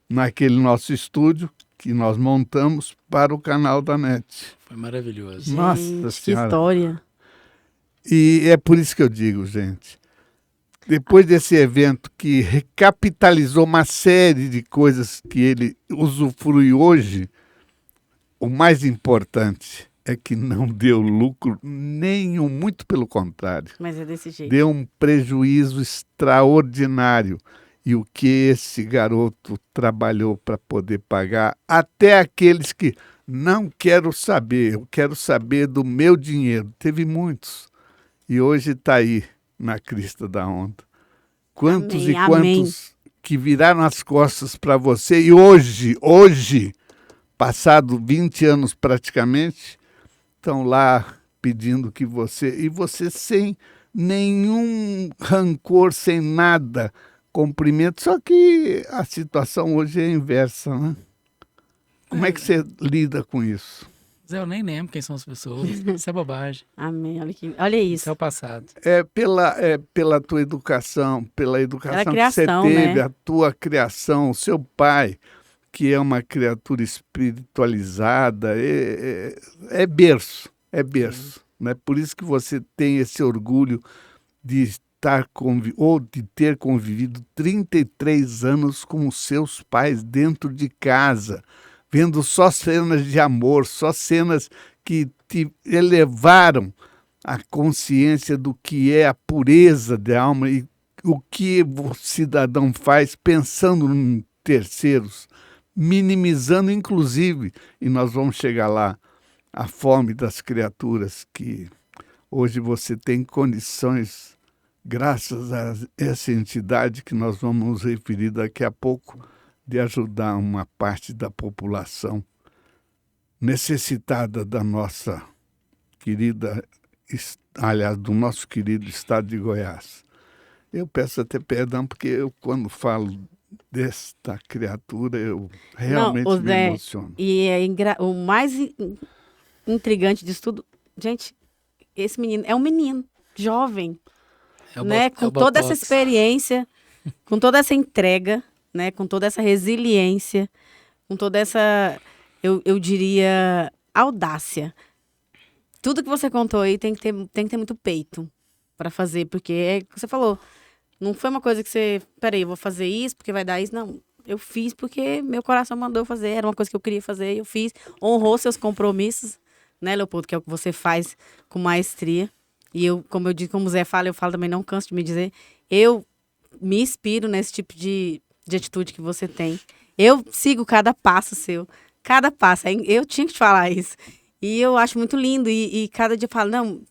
naquele nosso estúdio, que nós montamos para o canal da NET. Foi maravilhoso. Nossa Gente, que Senhora. história. E é por isso que eu digo, gente, depois desse evento que recapitalizou uma série de coisas que ele usufrui hoje, o mais importante é que não deu lucro nenhum, muito pelo contrário. Mas é desse jeito. Deu um prejuízo extraordinário. E o que esse garoto trabalhou para poder pagar, até aqueles que não quero saber, eu quero saber do meu dinheiro. Teve muitos. E hoje está aí, na crista da onda. Quantos Amém, e quantos amém. que viraram as costas para você e hoje, passado 20 anos praticamente, estão lá pedindo que você... E você sem nenhum rancor, sem nada, cumprimento. Só que a situação hoje é inversa, né? Como é que você lida com isso? Zé, eu nem lembro quem são as pessoas. Isso é bobagem. Amém. Olha Isso isso. é o passado. É pela tua educação, pela educação que você criação, teve, né? a tua criação, o seu pai, que é uma criatura espiritualizada, é berço, né? Por isso que você tem esse orgulho de estar ou de ter convivido 33 anos com os seus pais dentro de casa, vendo só cenas de amor, só cenas que te elevaram a consciência do que é a pureza da alma e o que o cidadão faz pensando em terceiros, minimizando inclusive, e nós vamos chegar lá, a fome das criaturas, que hoje você tem condições, graças a essa entidade que nós vamos nos referir daqui a pouco, de ajudar uma parte da população necessitada da nossa querida, aliás, do nosso querido estado de Goiás. Eu peço até perdão, porque eu, quando falo desta criatura, eu realmente Não, me emociono. E o mais intrigante disso tudo, gente, esse menino é um menino jovem, né? Com toda essa experiência, com toda essa entrega, né? Com toda essa resiliência, com toda essa, eu diria, audácia. Tudo que você contou aí tem que ter muito peito para fazer, porque é o que você falou. Não foi uma coisa que você, peraí, eu vou fazer isso porque vai dar isso. Não, eu fiz porque meu coração mandou fazer, era uma coisa que eu queria fazer, eu fiz. Honrou seus compromissos, né, Leopoldo, que é o que você faz com maestria. E eu, como eu digo, como o Zé fala, eu falo também, não canso de me dizer, eu me inspiro nesse tipo de atitude que você tem. Eu sigo cada passo seu, cada passo. Eu tinha que te falar isso. E eu acho muito lindo. E cada dia eu falo, não,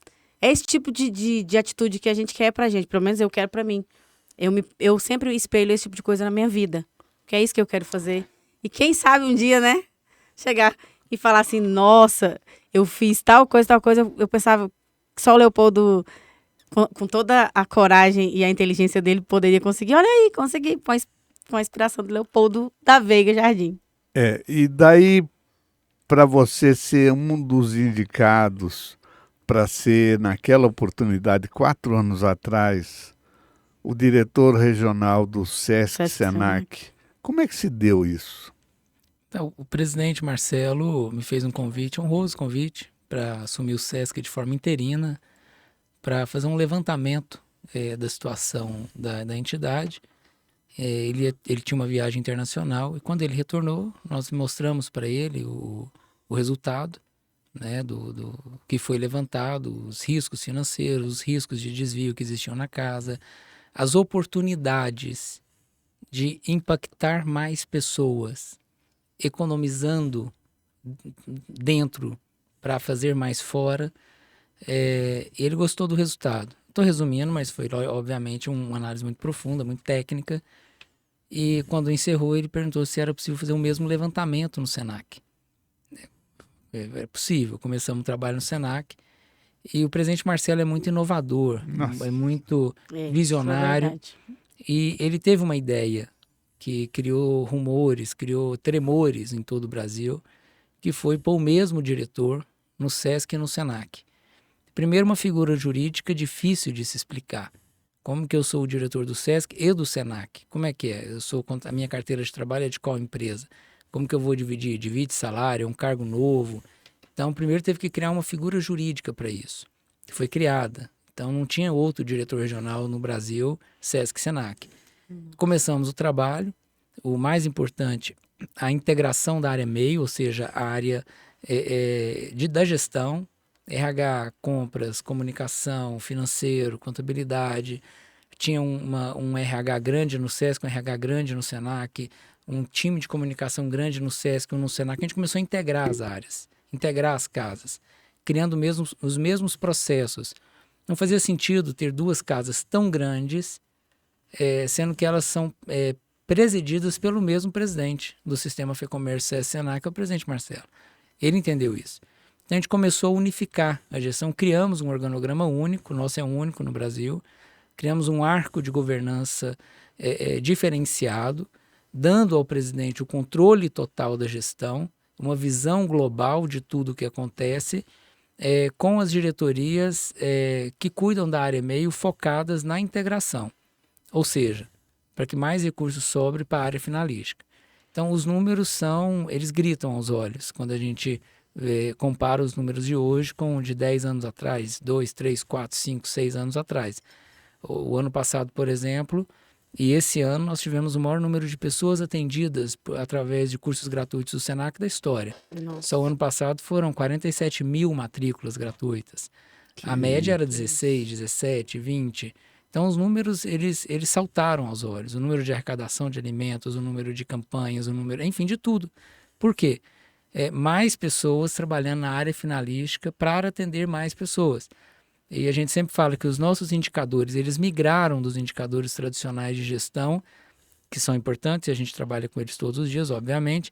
é esse tipo de atitude que a gente quer pra gente. Pelo menos eu quero pra mim. Eu sempre espelho esse tipo de coisa na minha vida. Que é isso que eu quero fazer. E quem sabe um dia, né? Chegar e falar assim, nossa, eu fiz tal coisa. Eu pensava que só o Leopoldo, com toda a coragem e a inteligência dele, poderia conseguir. Olha aí, consegui, com a inspiração do Leopoldo da Veiga Jardim. E daí, para você ser um dos indicados para ser, naquela oportunidade, 4 anos atrás, o diretor regional do Sesc-Senac, como é que se deu isso? Então, o presidente Marcelo me fez um convite, um honroso convite, para assumir o Sesc de forma interina, para fazer um levantamento da situação da entidade. Ele tinha uma viagem internacional e quando ele retornou, nós mostramos para ele o resultado, né, do que foi levantado, os riscos financeiros, os riscos de desvio que existiam na casa, as oportunidades de impactar mais pessoas, economizando dentro para fazer mais fora. Ele gostou do resultado. Estou resumindo, mas foi obviamente uma análise muito profunda, muito técnica. E quando encerrou, ele perguntou se era possível fazer o mesmo levantamento no Senac. É possível. Começamos o trabalho no Senac. E o presidente Marcelo é muito inovador, é muito visionário. E ele teve uma ideia que criou rumores, criou tremores em todo o Brasil, que foi pôr o mesmo diretor no SESC e no SENAC. Primeiro, uma figura jurídica difícil de se explicar. Como que eu sou o diretor do SESC e do SENAC? Como é que é? A minha carteira de trabalho é de qual empresa? Como que eu vou dividir? Divide salário, é um cargo novo? Então, primeiro teve que criar uma figura jurídica para isso, que foi criada. Então, não tinha outro diretor regional no Brasil, SESC e SENAC. Começamos o trabalho, o mais importante, a integração da área MEI, ou seja, a área da gestão, RH, compras, comunicação, financeiro, contabilidade. Tinha um RH grande no SESC, um RH grande no SENAC, um time de comunicação grande no SESC, um no SENAC. A gente começou a integrar as áreas, integrar as casas, criando os mesmos processos. Não fazia sentido ter duas casas tão grandes, sendo que elas são presididas pelo mesmo presidente do Sistema FEComércio SESC-SENAC, que é o presidente Marcelo. Ele entendeu isso. Então, a gente começou a unificar a gestão, criamos um organograma único, o nosso é único no Brasil, criamos um arco de governança diferenciado, dando ao presidente o controle total da gestão, uma visão global de tudo o que acontece, com as diretorias que cuidam da área meio focadas na integração, ou seja, para que mais recursos sobre para a área finalística. Então, os números eles gritam aos olhos quando a gente compara os números de hoje com de 10 anos atrás, 2, 3, 4, 5, 6 anos atrás. O ano passado, por exemplo, e esse ano nós tivemos o maior número de pessoas atendidas através de cursos gratuitos do SENAC da história. Nossa. Só o ano passado foram 47 mil matrículas gratuitas. A média era 16, 17, 20. Então os números eles saltaram aos olhos. O número de arrecadação de alimentos, o número de campanhas, o número, enfim, de tudo. Por quê? Mais pessoas trabalhando na área finalística para atender mais pessoas. E a gente sempre fala que os nossos indicadores, eles migraram dos indicadores tradicionais de gestão, que são importantes, e a gente trabalha com eles todos os dias, obviamente,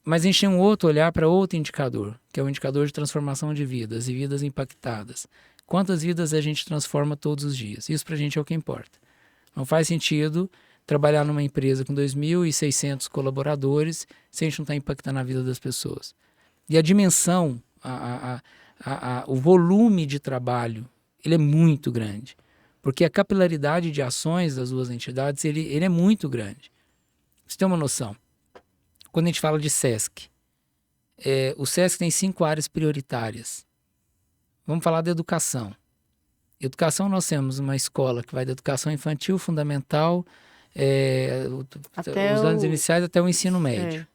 mas a gente tem um outro olhar para outro indicador, que é o indicador de transformação de vidas e vidas impactadas. Quantas vidas a gente transforma todos os dias? Isso para a gente é o que importa. Não faz sentido trabalhar numa empresa com 2.600 colaboradores se a gente não está impactando a vida das pessoas. E a dimensão, o volume de trabalho, ele é muito grande. Porque a capilaridade de ações das duas entidades, ele é muito grande. Você tem uma noção. Quando a gente fala de SESC, o SESC tem 5 áreas prioritárias. Vamos falar da educação. Educação, nós temos uma escola que vai da educação infantil, fundamental, os anos iniciais até o ensino médio.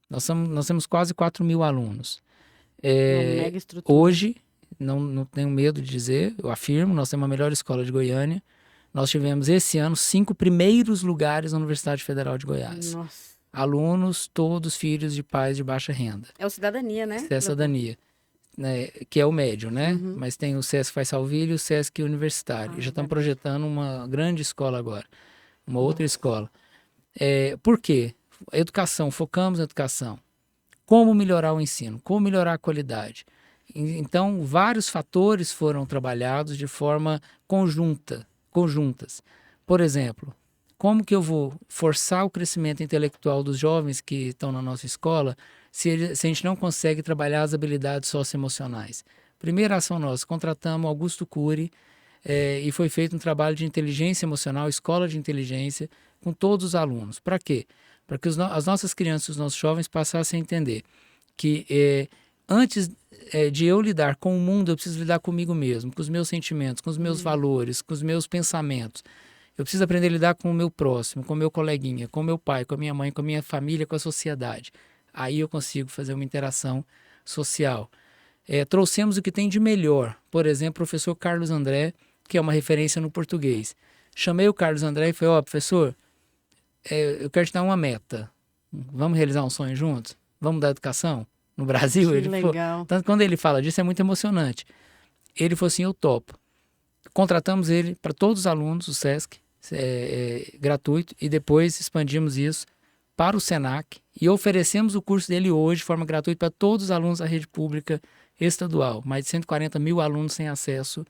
Nós temos quase 4 mil alunos. Mega estrutura. Hoje, não tenho medo de dizer, eu afirmo, nós temos a melhor escola de Goiânia. Nós tivemos esse ano 5 primeiros lugares na Universidade Federal de Goiás. Nossa. Alunos, todos filhos de pais de baixa renda. É o Cidadania, né? É a Cidadania, né? Que é o médio, né? Uhum. Mas tem o SESC Faz Salvilho e o SESC Universitário. Já estamos projetando uma grande escola agora, uma outra escola. Por quê? Educação, focamos na educação. Como melhorar o ensino, como melhorar a qualidade. Então, vários fatores foram trabalhados de forma conjuntas. Por exemplo, como que eu vou forçar o crescimento intelectual dos jovens que estão na nossa escola se a gente não consegue trabalhar as habilidades socioemocionais? Primeira ação nossa, contratamos Augusto Cury e foi feito um trabalho de inteligência emocional, escola de inteligência, com todos os alunos. Para quê? Para que as nossas crianças, os nossos jovens passassem a entender que antes de eu lidar com o mundo, eu preciso lidar comigo mesmo, com os meus sentimentos, com os meus valores, com os meus pensamentos. Eu preciso aprender a lidar com o meu próximo, com o meu coleguinha, com o meu pai, com a minha mãe, com a minha família, com a sociedade. Aí eu consigo fazer uma interação social. Trouxemos o que tem de melhor. Por exemplo, o professor Carlos André, que é uma referência no português. Chamei o Carlos André e falei, professor, eu quero te dar uma meta. Vamos realizar um sonho juntos? Vamos dar educação no Brasil? Que legal. Tanto quando ele fala disso é muito emocionante. Ele falou assim, eu topo. Contratamos ele para todos os alunos do SESC, gratuito, e depois expandimos isso para o SENAC e oferecemos o curso dele hoje de forma gratuita para todos os alunos da rede pública estadual. Mais de 140 mil alunos têm acesso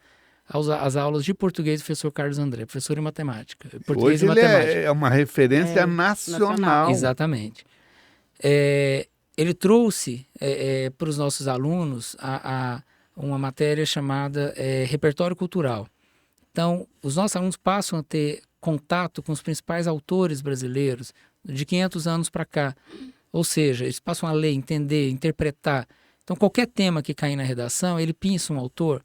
as aulas de português do professor Carlos André, professor em matemática. Português Hoje e ele matemática. é uma referência nacional. Exatamente. Ele trouxe para os nossos alunos uma matéria chamada repertório cultural. Então, os nossos alunos passam a ter contato com os principais autores brasileiros de 500 anos para cá. Ou seja, eles passam a ler, entender, interpretar. Então, qualquer tema que cair na redação, ele pinça um autor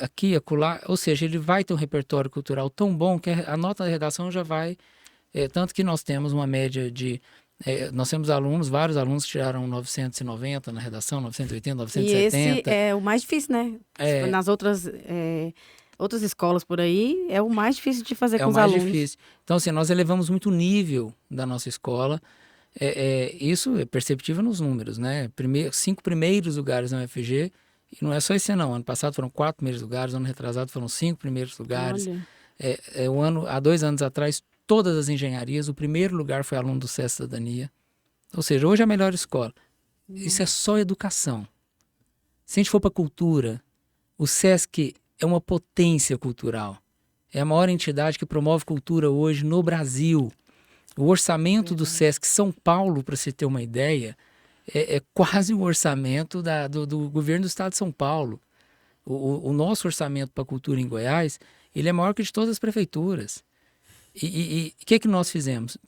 aqui, acolá. Ou seja, ele vai ter um repertório cultural tão bom que a nota da redação já vai... tanto que nós temos uma média de... nós temos vários alunos que tiraram 990 na redação, 980, 970. E esse é o mais difícil, né? Nas outras escolas por aí, é o mais difícil de fazer com os alunos. É o mais difícil. Então, assim, nós elevamos muito o nível da nossa escola. Isso é perceptível nos números, né? 5 primeiros lugares na UFG, e não é só esse ano. Ano passado foram 4 primeiros lugares, ano retrasado foram 5 primeiros lugares. Há 2 anos atrás, todas as engenharias, o primeiro lugar foi aluno do SESC Cidadania. Ou seja, hoje é a melhor escola. Isso é só educação. Se a gente for para a cultura, o SESC é uma potência cultural. É a maior entidade que promove cultura hoje no Brasil. O orçamento do SESC São Paulo, para você ter uma ideia, é quase o orçamento do governo do estado de São Paulo. O nosso orçamento para a cultura em Goiás, ele é maior que o de todas as prefeituras. E o que nós fizemos?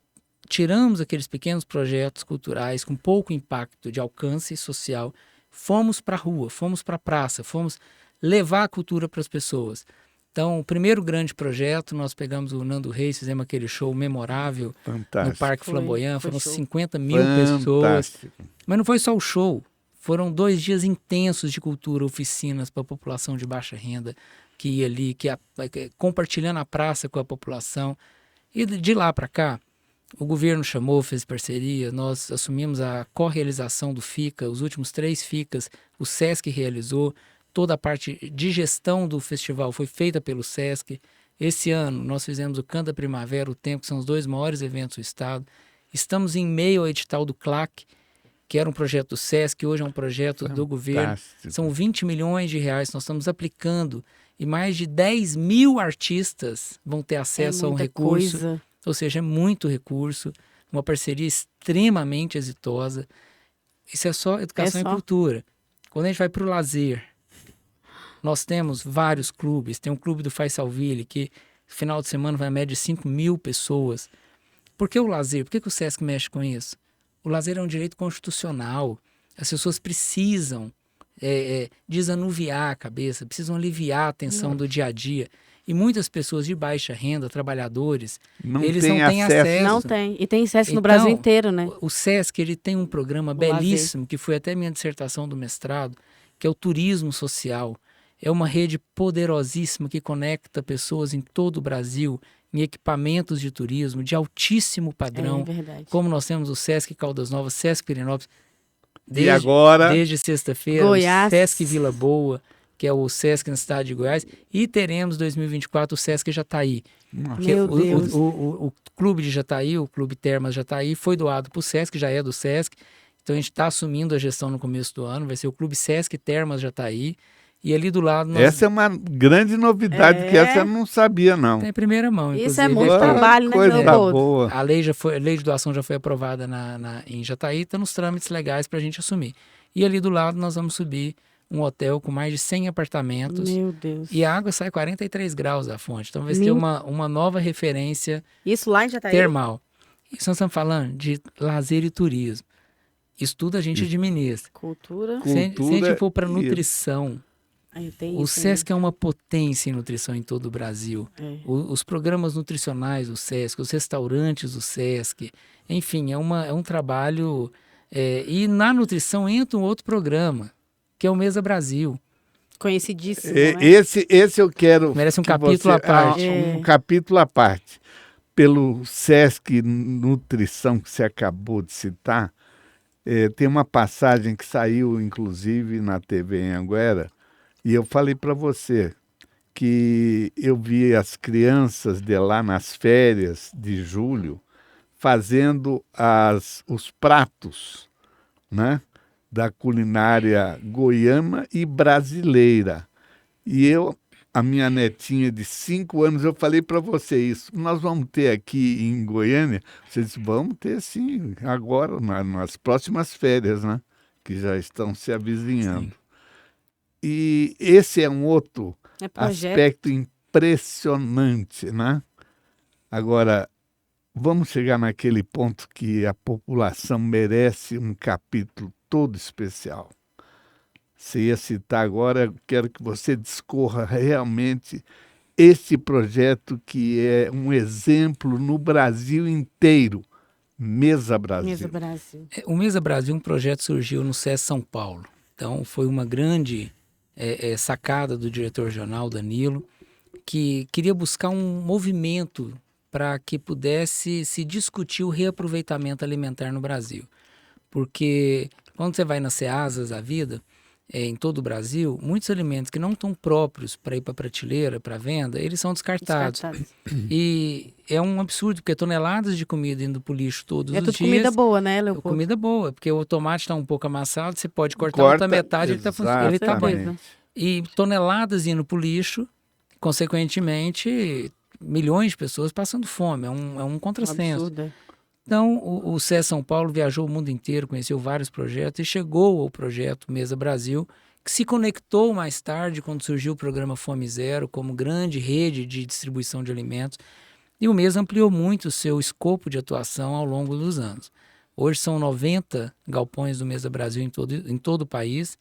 Tiramos aqueles pequenos projetos culturais com pouco impacto de alcance social, fomos para a rua, fomos para a praça, fomos levar a cultura para as pessoas. Então, o primeiro grande projeto, nós pegamos o Nando Reis, fizemos aquele show memorável no Parque Flamboyant, foram 50 mil pessoas. Mas não foi só o show, foram 2 dias intensos de cultura, oficinas para a população de baixa renda, que ia ali, compartilhando a praça com a população. E de lá para cá, o governo chamou, fez parceria, nós assumimos a correalização do FICA, os últimos 3 FICAs, o SESC realizou. Toda a parte de gestão do festival foi feita pelo SESC. Esse ano nós fizemos o Canta Primavera, o Tempo, que são os 2 maiores eventos do estado. Estamos em meio ao edital do CLAC, que era um projeto do SESC, hoje é um projeto do governo. São 20 milhões de reais que nós estamos aplicando e mais de 10 mil artistas vão ter acesso a um recurso. Coisa. Ou seja, é muito recurso, uma parceria extremamente exitosa. Isso é só educação e cultura. Quando a gente vai para o lazer, nós temos vários clubes. Tem um clube do Faisalville que no final de semana vai a média de 5 mil pessoas. Por que o lazer? Por que o SESC mexe com isso? O lazer é um direito constitucional. As pessoas precisam desanuviar a cabeça, precisam aliviar a tensão do dia a dia. E muitas pessoas de baixa renda, trabalhadores, eles não têm acesso. Não tem. E tem SESC no Brasil inteiro, né? O SESC ele tem um programa belíssimo, que foi até minha dissertação do mestrado, que é o turismo social. É uma rede poderosíssima que conecta pessoas em todo o Brasil em equipamentos de turismo de altíssimo padrão, como nós temos o SESC Caldas Novas, SESC Pirenópolis, desde sexta-feira, o SESC Vila Boa, que é o SESC na cidade de Goiás, e teremos 2024 o SESC Jataí. O clube de Jataí, o Clube Termas Jataí, foi doado para o SESC, já é do SESC, então a gente está assumindo a gestão no começo do ano, vai ser o Clube SESC Termas Jataí. E ali do lado... Essa é uma grande novidade, que essa eu não sabia, não. Tem em primeira mão, inclusive. Isso é muito trabalho, né? Coisa boa. A lei de doação já foi aprovada em Jataí, está nos trâmites legais para a gente assumir. E ali do lado nós vamos subir um hotel com mais de 100 apartamentos. Meu Deus. E a água sai 43 graus da fonte. Então vai ter uma nova referência Isso lá em Jataí? Termal. Isso nós estamos falando de lazer e turismo. Isso tudo a gente administra. Cultura. Se a gente for para nutrição... O SESC é uma potência em nutrição em todo o Brasil. Os programas nutricionais do SESC, os restaurantes do SESC, enfim, é um trabalho... e na nutrição entra um outro programa, que é o Mesa Brasil. Conhecidíssimo, né? Esse eu quero... Merece um capítulo à parte. Um capítulo à parte. Pelo SESC Nutrição, que você acabou de citar, tem uma passagem que saiu, inclusive, na TV em Anguera. E eu falei para você que eu vi as crianças de lá nas férias de julho fazendo os pratos, né, da culinária goiana e brasileira. E eu a minha netinha de 5 anos, eu falei para você isso, nós vamos ter aqui em Goiânia? Você disse, vamos ter sim, agora, nas próximas férias, né? Que já estão se avizinhando. Sim. E esse é um outro projeto. aspecto impressionante, né? Agora, vamos chegar naquele ponto que a população merece um capítulo todo especial. Você ia citar agora, eu quero que você discorra realmente esse projeto que é um exemplo no Brasil inteiro, Mesa Brasil. Mesa Brasil. O Mesa Brasil, um projeto surgiu no SES São Paulo. Então, foi uma grande sacada do diretor regional, Danilo, que queria buscar um movimento para que pudesse se discutir o reaproveitamento alimentar no Brasil. Porque quando você vai nas ceasas da vida, em todo o Brasil, muitos alimentos que não estão próprios para ir para a prateleira, para venda, eles são descartados. E é um absurdo, porque toneladas de comida indo para o lixo todos os dias. É tudo comida boa, né, Leopoldo? Comida boa, porque o tomate está um pouco amassado, você pode cortar outra metade, ele está bom. E toneladas indo para o lixo, consequentemente, milhões de pessoas passando fome. É um contrassenso. Absurdo. Então, o SES São Paulo viajou o mundo inteiro, conheceu vários projetos e chegou ao projeto Mesa Brasil, que se conectou mais tarde quando surgiu o programa Fome Zero como grande rede de distribuição de alimentos. E o Mesa ampliou muito o seu escopo de atuação ao longo dos anos. Hoje são 90 galpões do Mesa Brasil em todo o país.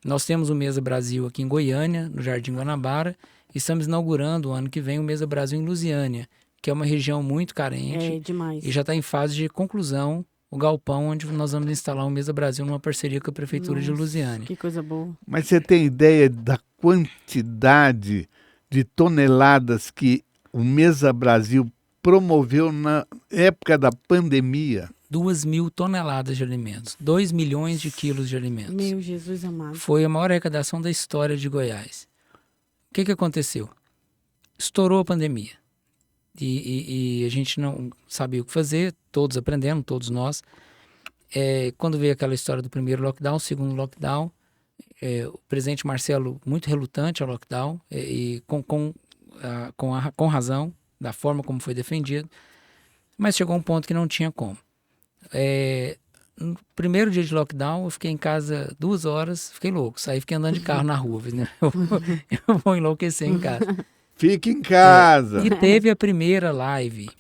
Nós temos o Mesa Brasil aqui em Goiânia, no Jardim Guanabara, e estamos inaugurando o ano que vem o Mesa Brasil em Lusiânia, que é uma região muito carente. Demais. E já está em fase de conclusão o galpão onde nós vamos instalar o Mesa Brasil numa parceria com a Prefeitura de Lusiânia. Que coisa boa. Mas você tem ideia da quantidade de toneladas que o Mesa Brasil promoveu na época da pandemia? 2.000 toneladas de alimentos, 2 milhões de quilos de alimentos. Meu Jesus amado. Foi a maior arrecadação da história de Goiás. O que aconteceu? Estourou a pandemia. E a gente não sabia o que fazer, todos aprendendo, todos nós. Quando veio aquela história do primeiro lockdown, segundo lockdown, o presidente Marcelo muito relutante ao lockdown, e com razão, da forma como foi defendido, mas chegou um ponto que não tinha como. No primeiro dia de lockdown, eu fiquei em casa 2 horas, fiquei louco, fiquei andando de carro na rua, né? Eu vou enlouquecer em casa. Fique em casa. E teve a primeira live,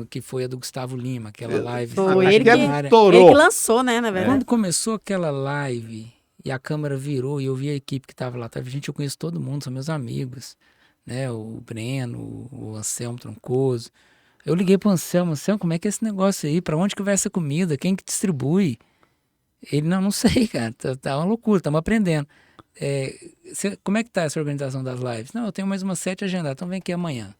que foi a do Gustavo Lima, aquela live. Foi ele que estourou. Ele que lançou, né, na verdade. Quando começou aquela live e a câmera virou e eu vi a equipe que estava lá, gente, eu conheço todo mundo, são meus amigos, né? O Breno, o Anselmo Troncoso. Eu liguei pro Anselmo, como é que é esse negócio aí? Pra onde que vai essa comida? Quem que distribui? Ele, não sei, cara, tá uma loucura, estamos aprendendo. Como é que tá essa organização das lives? Não, eu tenho mais umas 7 agendadas, então vem aqui amanhã.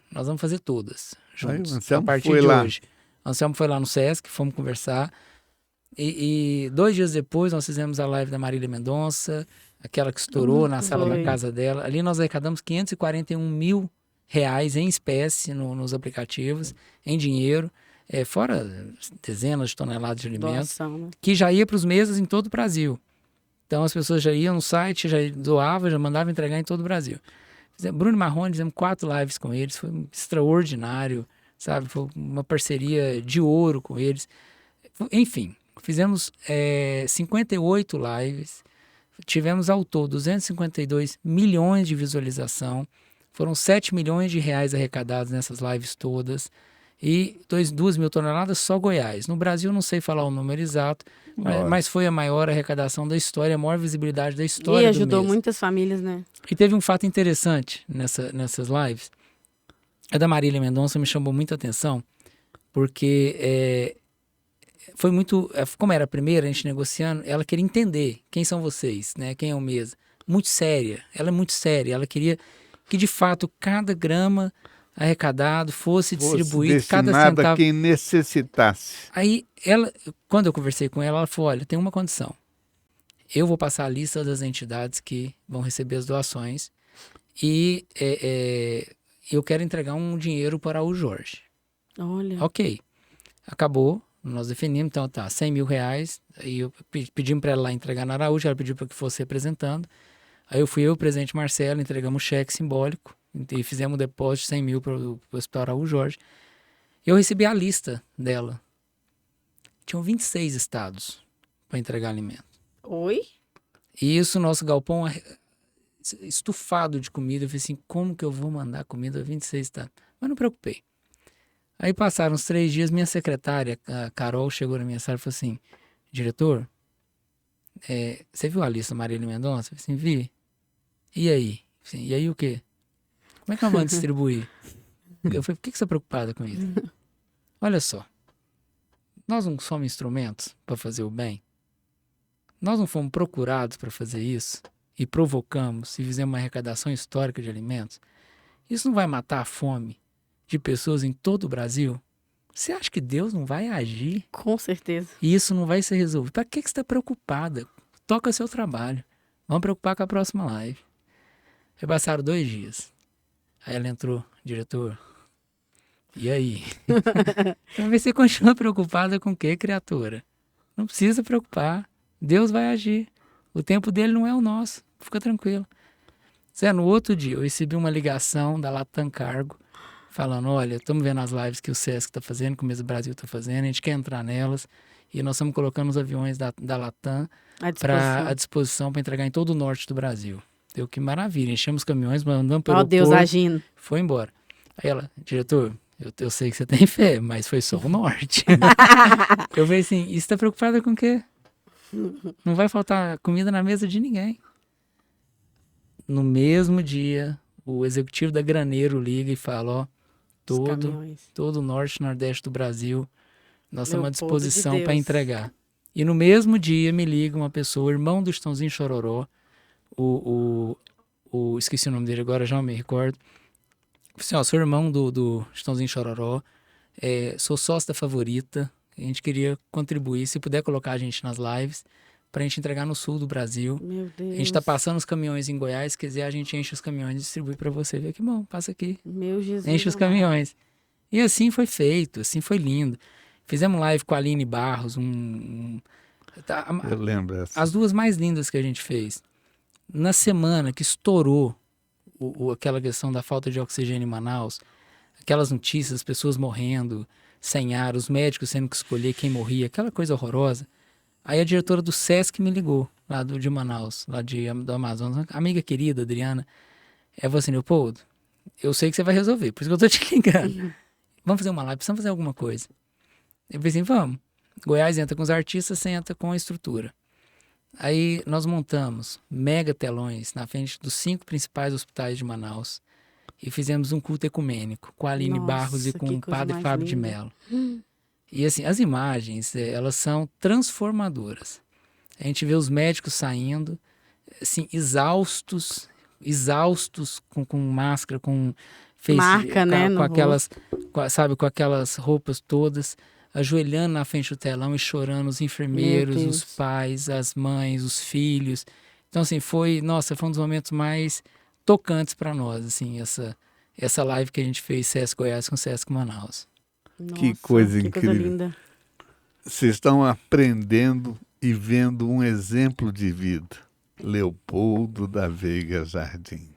Nós vamos fazer todas juntos, a partir de hoje. O Anselmo foi lá no Sesc, fomos conversar. E 2 dias depois nós fizemos a live da Marília Mendonça, aquela que estourou na sala da casa dela. Ali nós arrecadamos R$541 mil em espécie nos aplicativos, em dinheiro, fora dezenas de toneladas de alimentos, Doação, né? que já ia para os mesas em todo o Brasil. Então as pessoas já iam no site, já doavam, já mandavam entregar em todo o Brasil. Bruno Marrone, fizemos 4 lives com eles, foi extraordinário, sabe? Foi uma parceria de ouro com eles. Enfim, fizemos 58 lives, tivemos ao todo 252 milhões de visualização, foram 7 milhões de reais arrecadados nessas lives todas e 2.000 toneladas só Goiás. No Brasil não sei falar o número exato, mas foi a maior arrecadação da história, a maior visibilidade da história. E ajudou muitas famílias, né? E teve um fato interessante nessas lives. A da Marília Mendonça me chamou muita atenção, porque foi muito... Como era a primeira, a gente negociando, ela queria entender quem são vocês, né? Quem é o Mesa. Muito séria, ela é muito séria, ela queria que de fato cada grama arrecadado fosse distribuído, cada centavo a quem necessitasse. Aí quando eu conversei com ela, ela falou: olha, tem uma condição, eu vou passar a lista das entidades que vão receber as doações e eu quero entregar um dinheiro para o Jorge. Olha. Ok, acabou, nós definimos, então tá, R$100 mil, e eu pedimos para ela lá entregar na Araújo, ela pediu para que fosse representando. Aí eu fui eu, o presidente Marcelo, entregamos um cheque simbólico e fizemos um depósito de 100 mil para o Hospital Araújo Jorge. Eu recebi a lista dela. Tinham 26 estados para entregar alimento. Oi? E isso, nosso galpão estufado de comida. Eu falei assim, como que eu vou mandar comida a 26 estados? Mas não me preocupei. Aí passaram uns 3 dias, minha secretária, a Carol, chegou na minha sala e falou assim, diretor, você viu a lista Marília Mendonça? Eu falei assim, vi. E aí? Assim, e aí o quê? Como é que eu vou distribuir? Eu falei, por que você está preocupada com isso? Olha só, nós não somos instrumentos para fazer o bem? Nós não fomos procurados para fazer isso? E provocamos e fizemos uma arrecadação histórica de alimentos? Isso não vai matar a fome de pessoas em todo o Brasil? Você acha que Deus não vai agir? Com certeza. E isso não vai ser resolvido? Para que você está preocupada? Toca seu trabalho. Vamos preocupar com a próxima live. Aí passaram 2 dias. Aí ela entrou, diretor. E aí? Então, você continua preocupada com o quê, criatura? Não precisa preocupar. Deus vai agir. O tempo dele não é o nosso. Fica tranquilo. Zé, no outro dia eu recebi uma ligação da Latam Cargo falando, olha, estamos vendo as lives que o Sesc está fazendo, que o Mesa Brasil está fazendo, a gente quer entrar nelas e nós estamos colocando os aviões da Latam à disposição para entregar em todo o norte do Brasil. Deu que maravilha, enchemos os caminhões, mandamos para o aeroporto. Deus agindo. Foi embora. Aí ela, diretor, eu sei que você tem fé, mas foi só o norte. Eu falei assim, e você está preocupada com o quê? Não vai faltar comida na mesa de ninguém. No mesmo dia, o executivo da Graneiro liga e fala, ó, todo o norte e nordeste do Brasil, nós estamos à disposição para entregar. E no mesmo dia me liga uma pessoa, o irmão do Chitãozinho Chororó, esqueci o nome dele agora, já me recordo. Assim, ó, sou irmão do Chitãozinho Chororó, sou sócio da Favorita, a gente queria contribuir, se puder colocar a gente nas lives, pra gente entregar no sul do Brasil. Meu Deus. A gente tá passando os caminhões em Goiás, se quiser a gente enche os caminhões e distribui pra você. Vê que bom, passa aqui. Meu Jesus. Enche os caminhões. E assim foi feito, assim foi lindo. Fizemos live com a Aline Barros, eu lembro essa. As 2 mais lindas que a gente fez. Na semana que estourou aquela questão da falta de oxigênio em Manaus, aquelas notícias, as pessoas morrendo, sem ar, os médicos tendo que escolher quem morria, aquela coisa horrorosa. Aí a diretora do Sesc me ligou, lá de Manaus, lá do Amazonas, amiga querida, Adriana. Ela falou assim, Leopoldo, eu sei que você vai resolver, por isso que eu tô te ligando. Vamos fazer uma live, precisamos fazer alguma coisa. Eu falei assim, vamos. Goiás entra com os artistas, você entra com a estrutura. Aí nós montamos mega telões na frente dos 5 principais hospitais de Manaus e fizemos um culto ecumênico com a Aline Barros e com o padre Fábio de Mello. E assim, as imagens, elas são transformadoras. A gente vê os médicos saindo, assim, exaustos, com máscara, com face, marca, né, com aquelas, com aquelas roupas todas, ajoelhando na frente do telão e chorando, os enfermeiros, os pais, as mães, os filhos. Então, assim, foi um dos momentos mais tocantes para nós, assim, essa live que a gente fez Sesc Goiás com Sesc Manaus. Nossa, que coisa incrível. Coisa linda. Vocês estão aprendendo e vendo um exemplo de vida. Leopoldo da Veiga Jardim.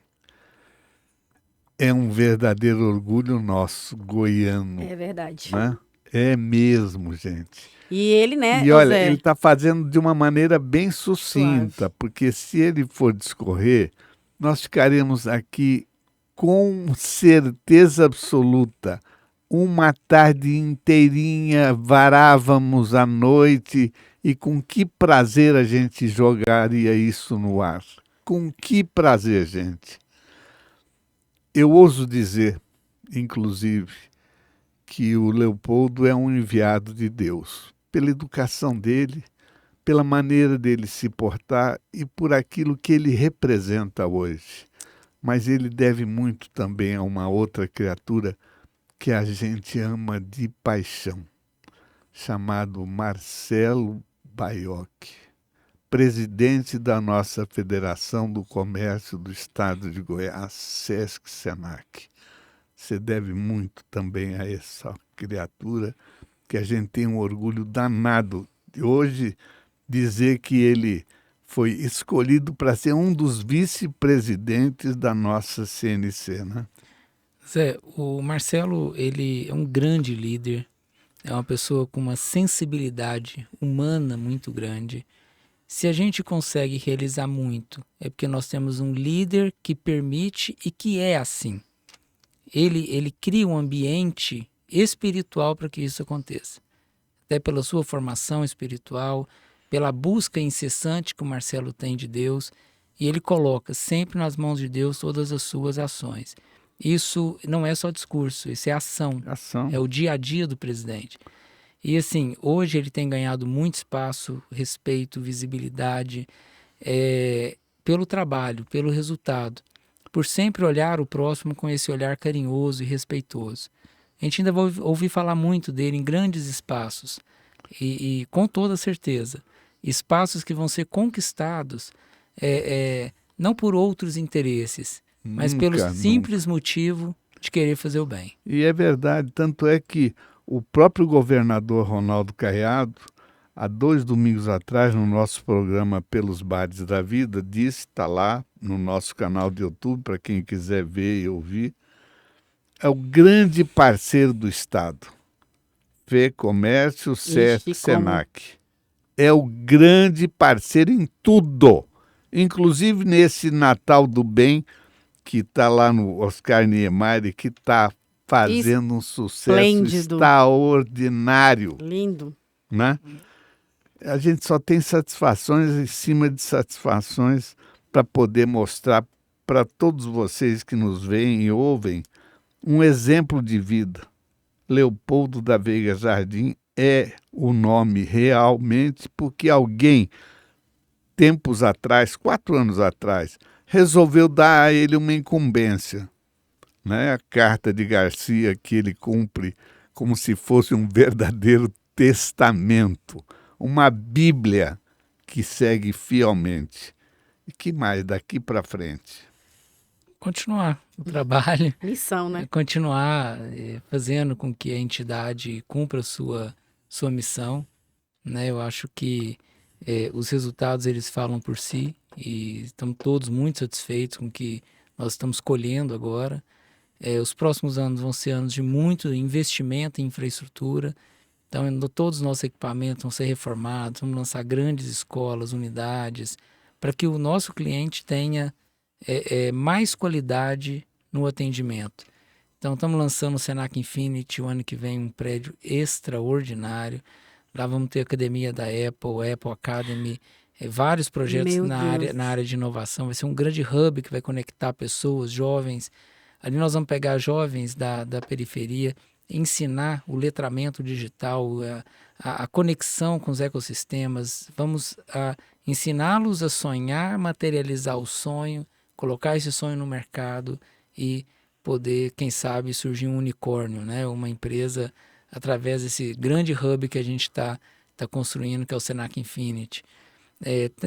É um verdadeiro orgulho nosso, goiano. É verdade. Né? É mesmo, gente. E ele, né? E olha, ele está fazendo de uma maneira bem sucinta, porque se ele for discorrer, nós ficaremos aqui com certeza absoluta. Uma tarde inteirinha, varávamos à noite e com que prazer a gente jogaria isso no ar. Com que prazer, gente. Eu ouso dizer, inclusive, que o Leopoldo é um enviado de Deus, pela educação dele, pela maneira dele se portar e por aquilo que ele representa hoje. Mas ele deve muito também a uma outra criatura que a gente ama de paixão, chamado Marcelo Baiocchi, presidente da nossa Federação do Comércio do Estado de Goiás, Sesc Senac. Você deve muito também a essa criatura, que a gente tem um orgulho danado de hoje dizer que ele foi escolhido para ser um dos vice-presidentes da nossa CNC, né? Zé, o Marcelo, ele é um grande líder, é uma pessoa com uma sensibilidade humana muito grande. Se a gente consegue realizar muito, é porque nós temos um líder que permite e que é assim. Ele cria um ambiente espiritual para que isso aconteça. Até pela sua formação espiritual, pela busca incessante que o Marcelo tem de Deus, e ele coloca sempre nas mãos de Deus todas as suas ações. Isso não é só discurso, isso é ação. Ação. É o dia a dia do presidente. E assim, hoje ele tem ganhado muito espaço, respeito, visibilidade, pelo trabalho, pelo resultado, por sempre olhar o próximo com esse olhar carinhoso e respeitoso. A gente ainda vai ouvir falar muito dele em grandes espaços e com toda certeza, espaços que vão ser conquistados não por outros interesses, mas pelo simples motivo de querer fazer o bem. E é verdade, tanto é que o próprio governador Ronaldo Caiado, há 2 domingos atrás, no nosso programa Pelos Bares da Vida, disse, está lá no nosso canal de YouTube, para quem quiser ver e ouvir, é o grande parceiro do Estado. FEComércio, SESC, SENAC. É o grande parceiro em tudo, inclusive nesse Natal do Bem, que está lá no Oscar Niemeyer, que está fazendo um sucesso extraordinário. Lindo. Né? A gente só tem satisfações em cima de satisfações para poder mostrar para todos vocês que nos veem e ouvem um exemplo de vida. Leopoldo da Veiga Jardim é o nome realmente porque alguém, tempos atrás, 4 anos atrás, resolveu dar a ele uma incumbência, né? A carta de Garcia que ele cumpre como se fosse um verdadeiro testamento, uma Bíblia que segue fielmente. E que mais daqui para frente? Continuar o trabalho. Missão, né? Continuar fazendo com que a entidade cumpra sua missão, né? Eu acho que os resultados eles falam por si e estamos todos muito satisfeitos com o que nós estamos colhendo agora. Os próximos anos vão ser anos de muito investimento em infraestrutura. Então, todos os nossos equipamentos vão ser reformados, vamos lançar grandes escolas, unidades, para que o nosso cliente tenha mais qualidade no atendimento. Então, estamos lançando o Senac Infinity o ano que vem, um prédio extraordinário. Lá vamos ter a academia da Apple Academy, vários projetos na área de inovação. Vai ser um grande hub que vai conectar pessoas, jovens. Ali nós vamos pegar jovens da periferia, ensinar o letramento digital, a conexão com os ecossistemas. Vamos ensiná-los a sonhar, materializar o sonho, colocar esse sonho no mercado e poder, quem sabe, surgir um unicórnio, né? Uma empresa através desse grande hub que a gente está construindo, que é o Senac Infinity.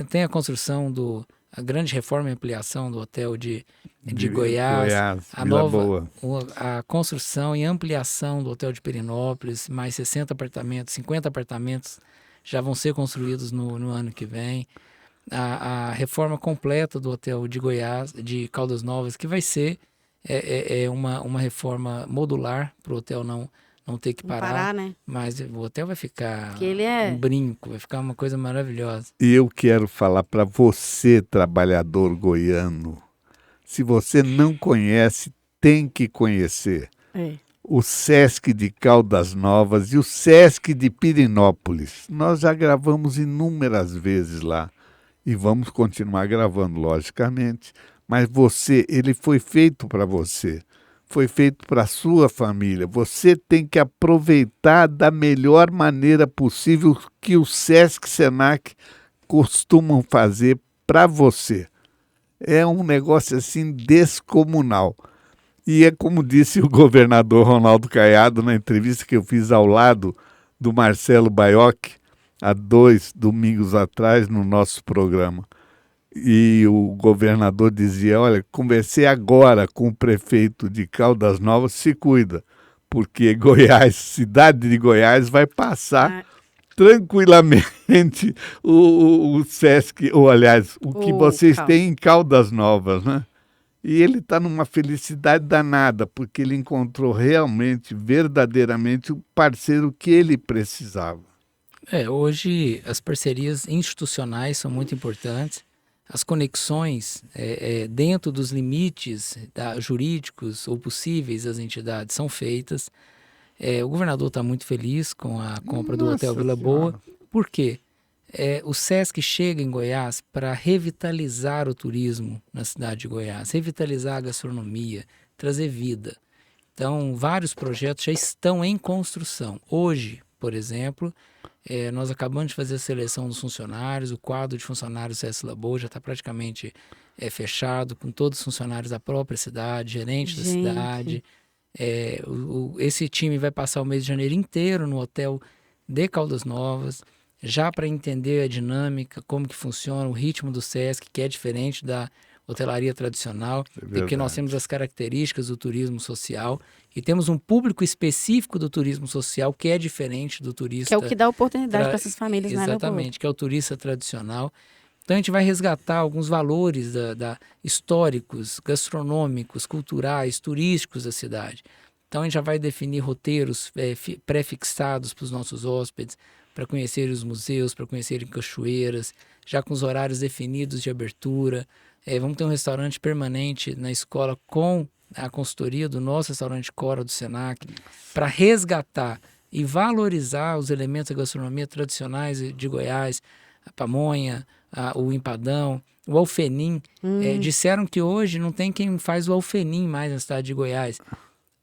Tem a construção a grande reforma e ampliação do hotel de Goiás, a construção e ampliação do hotel de Perinópolis, mais 60 apartamentos, 50 apartamentos já vão ser construídos no ano que vem. A reforma completa do hotel de Goiás, de Caldas Novas, que vai ser uma reforma modular para o hotel não ter que parar, né? Mas o hotel vai ficar um brinco, vai ficar uma coisa maravilhosa. E eu quero falar para você, trabalhador goiano, se você não conhece, tem que conhecer. O Sesc de Caldas Novas e o Sesc de Pirenópolis. Nós já gravamos inúmeras vezes lá e vamos continuar gravando, logicamente. Mas ele foi feito para você. Foi feito para a sua família. Você tem que aproveitar da melhor maneira possível que o Sesc Senac costumam fazer para você. É um negócio assim descomunal. E é como disse o governador Ronaldo Caiado na entrevista que eu fiz ao lado do Marcelo Baiocchi, há 2 domingos atrás no nosso programa. E o governador dizia, olha, conversei agora com o prefeito de Caldas Novas, se cuida, porque Goiás, cidade de Goiás, vai passar tranquilamente o Sesc, ou aliás, o que vocês têm em Caldas Novas, né? E ele está numa felicidade danada, porque ele encontrou realmente, verdadeiramente, o parceiro que ele precisava. Hoje as parcerias institucionais são muito importantes, as conexões dentro dos limites jurídicos ou possíveis das entidades são feitas. O governador está muito feliz com a compra do Hotel Vila Boa. Por quê? O Sesc chega em Goiás para revitalizar o turismo na cidade de Goiás, revitalizar a gastronomia, trazer vida. Então, vários projetos já estão em construção. Hoje, por exemplo, nós acabamos de fazer a seleção dos funcionários, o quadro de funcionários do Sesc Vila Boa já está praticamente fechado, com todos os funcionários da própria cidade, gerente da cidade. Esse time vai passar o mês de janeiro inteiro no hotel de Caldas Novas, já para entender a dinâmica, como que funciona, o ritmo do Sesc, que é diferente da hotelaria tradicional, porque nós temos as características do turismo social e temos um público específico do turismo social que é diferente do turista. Que é o que dá oportunidade para essas famílias, né? Exatamente, que é o turista tradicional. Então a gente vai resgatar alguns valores históricos, gastronômicos, culturais, turísticos da cidade. Então a gente já vai definir roteiros pré-fixados para os nossos hóspedes, para conhecerem os museus, para conhecerem cachoeiras, já com os horários definidos de abertura. Vamos ter um restaurante permanente na escola com a consultoria do nosso restaurante Cora do Senac, para resgatar e valorizar os elementos da gastronomia tradicionais de Goiás, a pamonha, o empadão, o alfenim. Disseram que hoje não tem quem faz o alfenim mais na cidade de Goiás.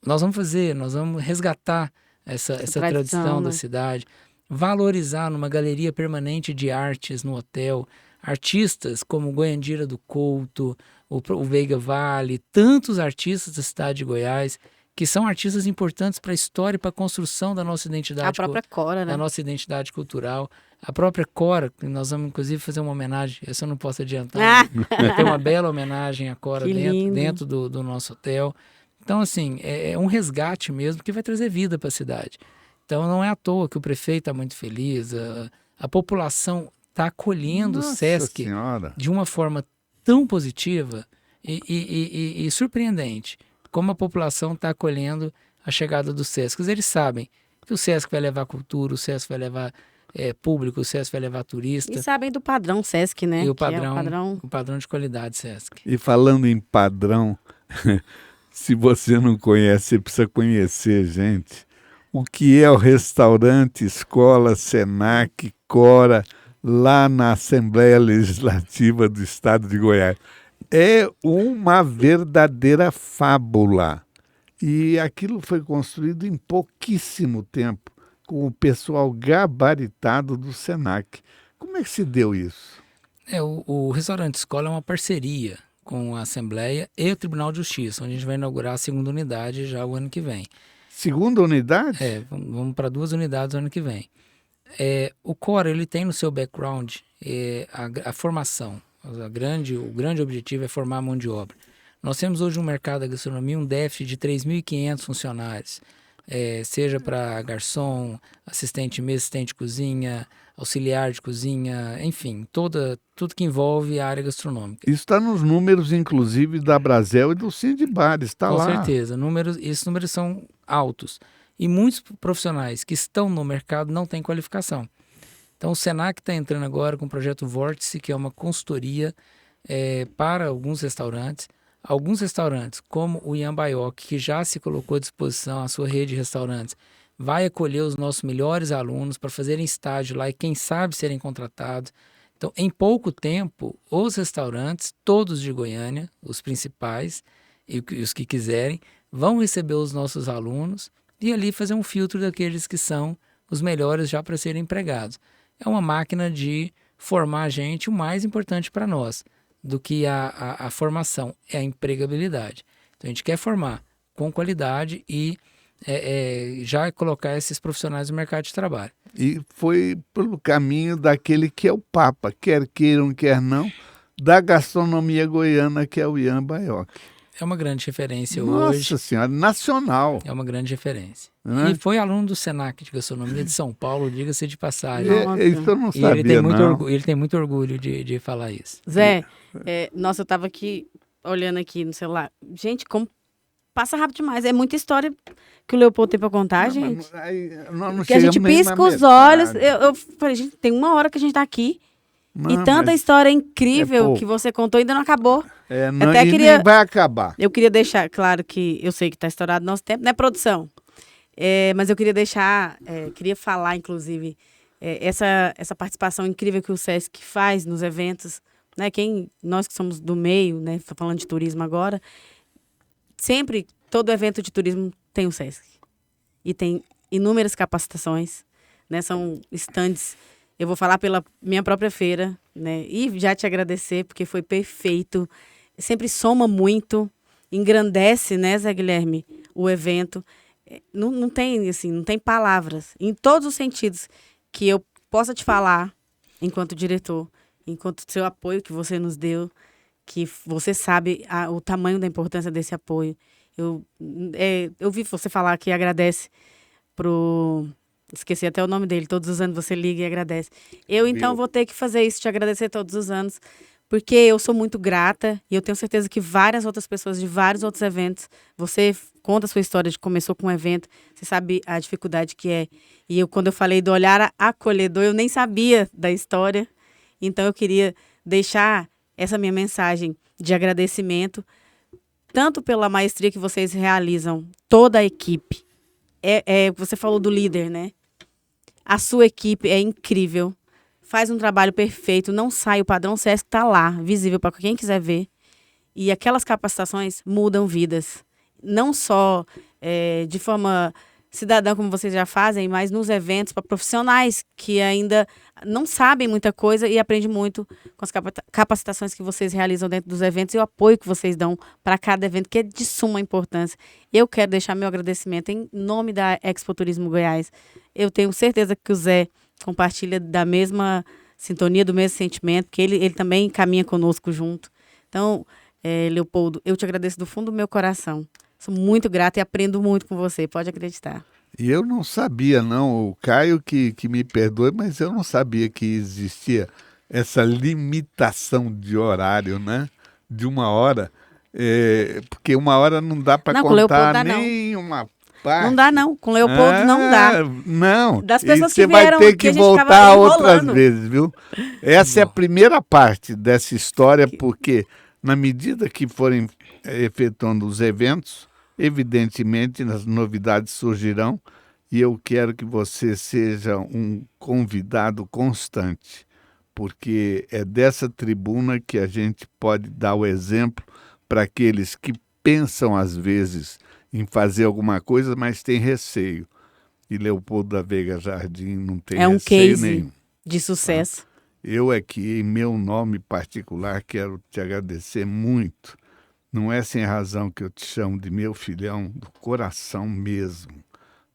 Nós vamos resgatar essa tradição da cidade, valorizar numa galeria permanente de artes no hotel, artistas como Goiandira do Couto, o Veiga Vale, tantos artistas da cidade de Goiás, que são artistas importantes para a história e para a construção da nossa identidade. A própria Cora, né? Da nossa identidade cultural. A própria Cora, que nós vamos inclusive fazer uma homenagem, essa eu não posso adiantar, tem uma bela homenagem à Cora dentro do nosso hotel. Então, assim, é um resgate mesmo que vai trazer vida para a cidade. Então, não é à toa que o prefeito está muito feliz, a população está acolhendo o Sesc de uma forma tão positiva e surpreendente, como a população está acolhendo a chegada do Sesc. Eles sabem que o Sesc vai levar cultura, o Sesc vai levar público, o Sesc vai levar turista. E sabem do padrão Sesc, né? E o padrão de qualidade Sesc. E falando em padrão, se você não conhece, você precisa conhecer, gente. O que é o restaurante Escola Senac Cora, lá na Assembleia Legislativa do Estado de Goiás. É uma verdadeira fábula. E aquilo foi construído em pouquíssimo tempo, com o pessoal gabaritado do Senac. Como é que se deu isso? O restaurante Escola é uma parceria com a Assembleia e o Tribunal de Justiça, onde a gente vai inaugurar a segunda unidade já o ano que vem. Segunda unidade? Vamos para 2 unidades no ano que vem. O Cora, ele tem no seu background a formação. O grande objetivo é formar a mão de obra. Nós temos hoje um mercado da gastronomia, um déficit de 3.500 funcionários, seja para garçom, assistente de mesa, assistente de cozinha, auxiliar de cozinha, enfim, tudo que envolve a área gastronômica. Isso está nos números, inclusive, da Brasel e do Cindybar, está lá. Com certeza, esses números são altos. E muitos profissionais que estão no mercado não têm qualificação. Então, o Senac está entrando agora com o projeto Vórtice, que é uma consultoria para alguns restaurantes. Alguns restaurantes, como o Ian Baioc, que já se colocou à disposição, a sua rede de restaurantes, vai acolher os nossos melhores alunos para fazerem estágio lá e, quem sabe, serem contratados. Então, em pouco tempo, os restaurantes, todos de Goiânia, os principais e os que quiserem, vão receber os nossos alunos e ali fazer um filtro daqueles que são os melhores já para serem empregados. É uma máquina de formar a gente, o mais importante para nós do que a formação, é a empregabilidade. Então, a gente quer formar com qualidade e já colocar esses profissionais no mercado de trabalho. E foi pelo caminho daquele que é o Papa, quer queiram, quer não, da gastronomia goiana, que é o Ian Baioc. É uma grande referência Nossa hoje. Senhora, nacional. É uma grande referência. Né? E foi aluno do Senac de Gastronomia de São Paulo, diga-se de passagem. Isso eu não E ele tem sabia, muito, não. ele tem muito orgulho de falar isso. Zé, nossa, eu tava aqui, olhando aqui no celular. Gente, como passa rápido demais. É muita história que o Leopoldo tem pra contar, gente. Não Que a gente pisca os olhos. Eu falei, gente, tem 1 hora que a gente tá aqui. E tanta história incrível que você contou ainda não acabou. Até nem vai acabar. Eu queria deixar claro que eu sei que está estourado nosso tempo, né, produção? Mas eu queria deixar, queria falar, inclusive, essa participação incrível que o Sesc faz nos eventos, né? Nós que somos do meio, né? Estou falando de turismo agora, sempre, todo evento de turismo tem o Sesc. E tem inúmeras capacitações, né? São estandes. Eu vou falar pela minha própria feira, né? E já te agradecer, porque foi perfeito. Sempre soma muito, engrandece, né, Zé Guilherme, o evento. Não tem, assim, não tem palavras, em todos os sentidos, que eu possa te falar, enquanto diretor, enquanto seu apoio que você nos deu, que você sabe o tamanho da importância desse apoio. Eu vi você falar que agradece esqueci até o nome dele. Todos os anos você liga e agradece. Então, vou ter que fazer isso, te agradecer todos os anos, porque eu sou muito grata e eu tenho certeza que várias outras pessoas de vários outros eventos, você conta a sua história de começou com um evento, você sabe a dificuldade que é. E quando eu falei do olhar acolhedor, eu nem sabia da história. Então, eu queria deixar essa minha mensagem de agradecimento, tanto pela maestria que vocês realizam, toda a equipe. Você falou do líder, né? A sua equipe é incrível, faz um trabalho perfeito, não sai, o padrão Sesc está lá, visível para quem quiser ver. E aquelas capacitações mudam vidas. Não só de forma cidadã, como vocês já fazem, mas nos eventos para profissionais que ainda não sabem muita coisa e aprendem muito com as capacitações que vocês realizam dentro dos eventos e o apoio que vocês dão para cada evento, que é de suma importância. Eu quero deixar meu agradecimento em nome da Expo Turismo Goiás. Eu tenho certeza que o Zé compartilha da mesma sintonia, do mesmo sentimento, porque ele também caminha conosco junto. Então, Leopoldo, eu te agradeço do fundo do meu coração. Sou muito grata e aprendo muito com você, pode acreditar. E eu não sabia, não. O Caio que me perdoe, mas eu não sabia que existia essa limitação de horário, né? De 1 hora. Porque 1 hora não dá para contar nem uma parte. Não dá, não. Com Leopoldo não dá. Não. Das pessoas você que vieram, vai ter que voltar outras enrolando. vezes, viu? Essa é a primeira parte dessa história, porque na medida que forem efetuando os eventos, evidentemente as novidades surgirão e eu quero que você seja um convidado constante, porque é dessa tribuna que a gente pode dar o exemplo para aqueles que pensam às vezes em fazer alguma coisa, mas têm receio. E Leopoldo da Veiga Jardim não tem receio case nenhum. De sucesso. Eu aqui, em meu nome particular, quero te agradecer muito. Não é sem razão que eu te chamo de meu filhão, do coração mesmo,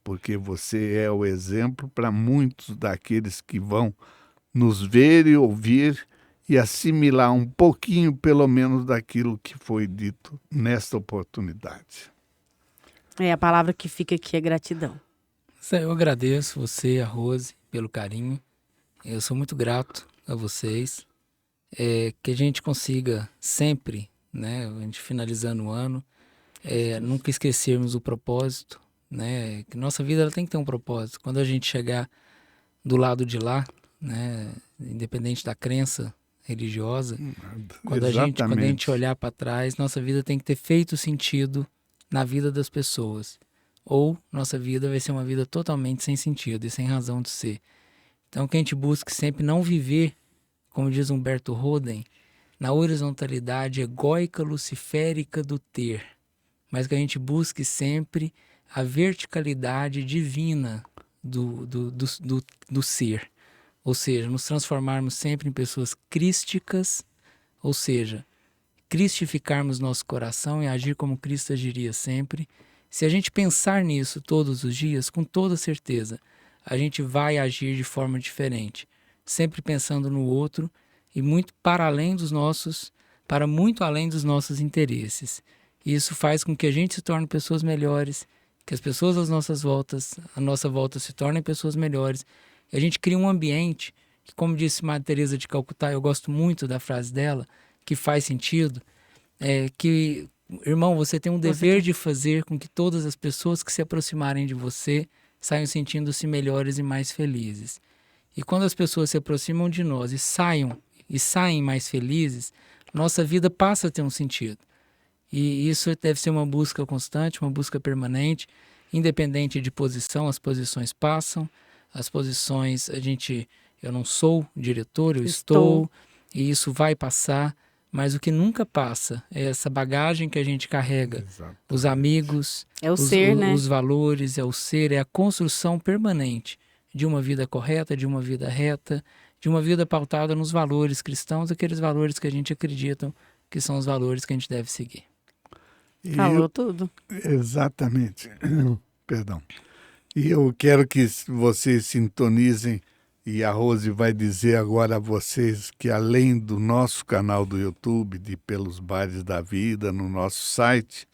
porque você é o exemplo para muitos daqueles que vão nos ver e ouvir e assimilar um pouquinho, pelo menos, daquilo que foi dito nesta oportunidade. A palavra que fica aqui é gratidão. Eu agradeço você, a Rose, pelo carinho. Eu sou muito grato a vocês. Que a gente consiga sempre, né, a gente finalizando o ano, nunca esquecermos o propósito, né, que nossa vida ela tem que ter um propósito. Quando a gente chegar do lado de lá, né, independente da crença religiosa, quando a gente olhar para trás, nossa vida tem que ter feito sentido na vida das pessoas, ou nossa vida vai ser uma vida totalmente sem sentido e sem razão de ser. Então que a gente busque sempre não viver, como diz Humberto Roden, na horizontalidade egóica luciférica do ter, mas que a gente busque sempre a verticalidade divina do ser. Ou seja, nos transformarmos sempre em pessoas crísticas, ou seja, cristificarmos nosso coração e agir como Cristo agiria sempre. Se a gente pensar nisso todos os dias, com toda certeza, a gente vai agir de forma diferente, sempre pensando no outro e muito para muito além dos nossos interesses. E isso faz com que a gente se torne pessoas melhores, que as pessoas à nossa volta se tornem pessoas melhores. E a gente cria um ambiente que, como disse Madre Teresa de Calcutá, eu gosto muito da frase dela, que faz sentido, que, irmão, você tem um dever de fazer com que todas as pessoas que se aproximarem de você saiam sentindo-se melhores e mais felizes. E quando as pessoas se aproximam de nós e saem mais felizes, nossa vida passa a ter um sentido. E isso deve ser uma busca constante, uma busca permanente, independente de posição. As posições passam, as posições, eu não sou diretor, eu estou, e isso vai passar, mas o que nunca passa é essa bagagem que a gente carrega. Exatamente. Os amigos, os valores, é o ser, é a construção permanente de uma vida correta, de uma vida reta, de uma vida pautada nos valores cristãos, aqueles valores que a gente acredita que são os valores que a gente deve seguir. Falou tudo. Exatamente. Perdão. E eu quero que vocês sintonizem, e a Rose vai dizer agora a vocês que além do nosso canal do YouTube, de Pelos Bares da Vida, no nosso site,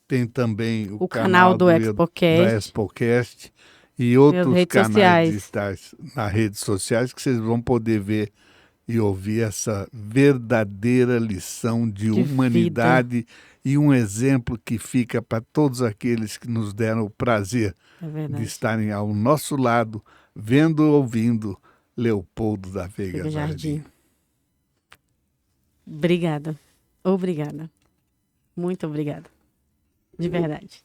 tem também o canal do ExpoCast e outros canais digitais nas redes sociais que vocês vão poder ver e ouvir essa verdadeira lição de humanidade vida. E um exemplo que fica para todos aqueles que nos deram o prazer de estarem ao nosso lado, vendo e ouvindo Leopoldo da Veiga Jardim. Obrigada. Muito obrigada. De verdade.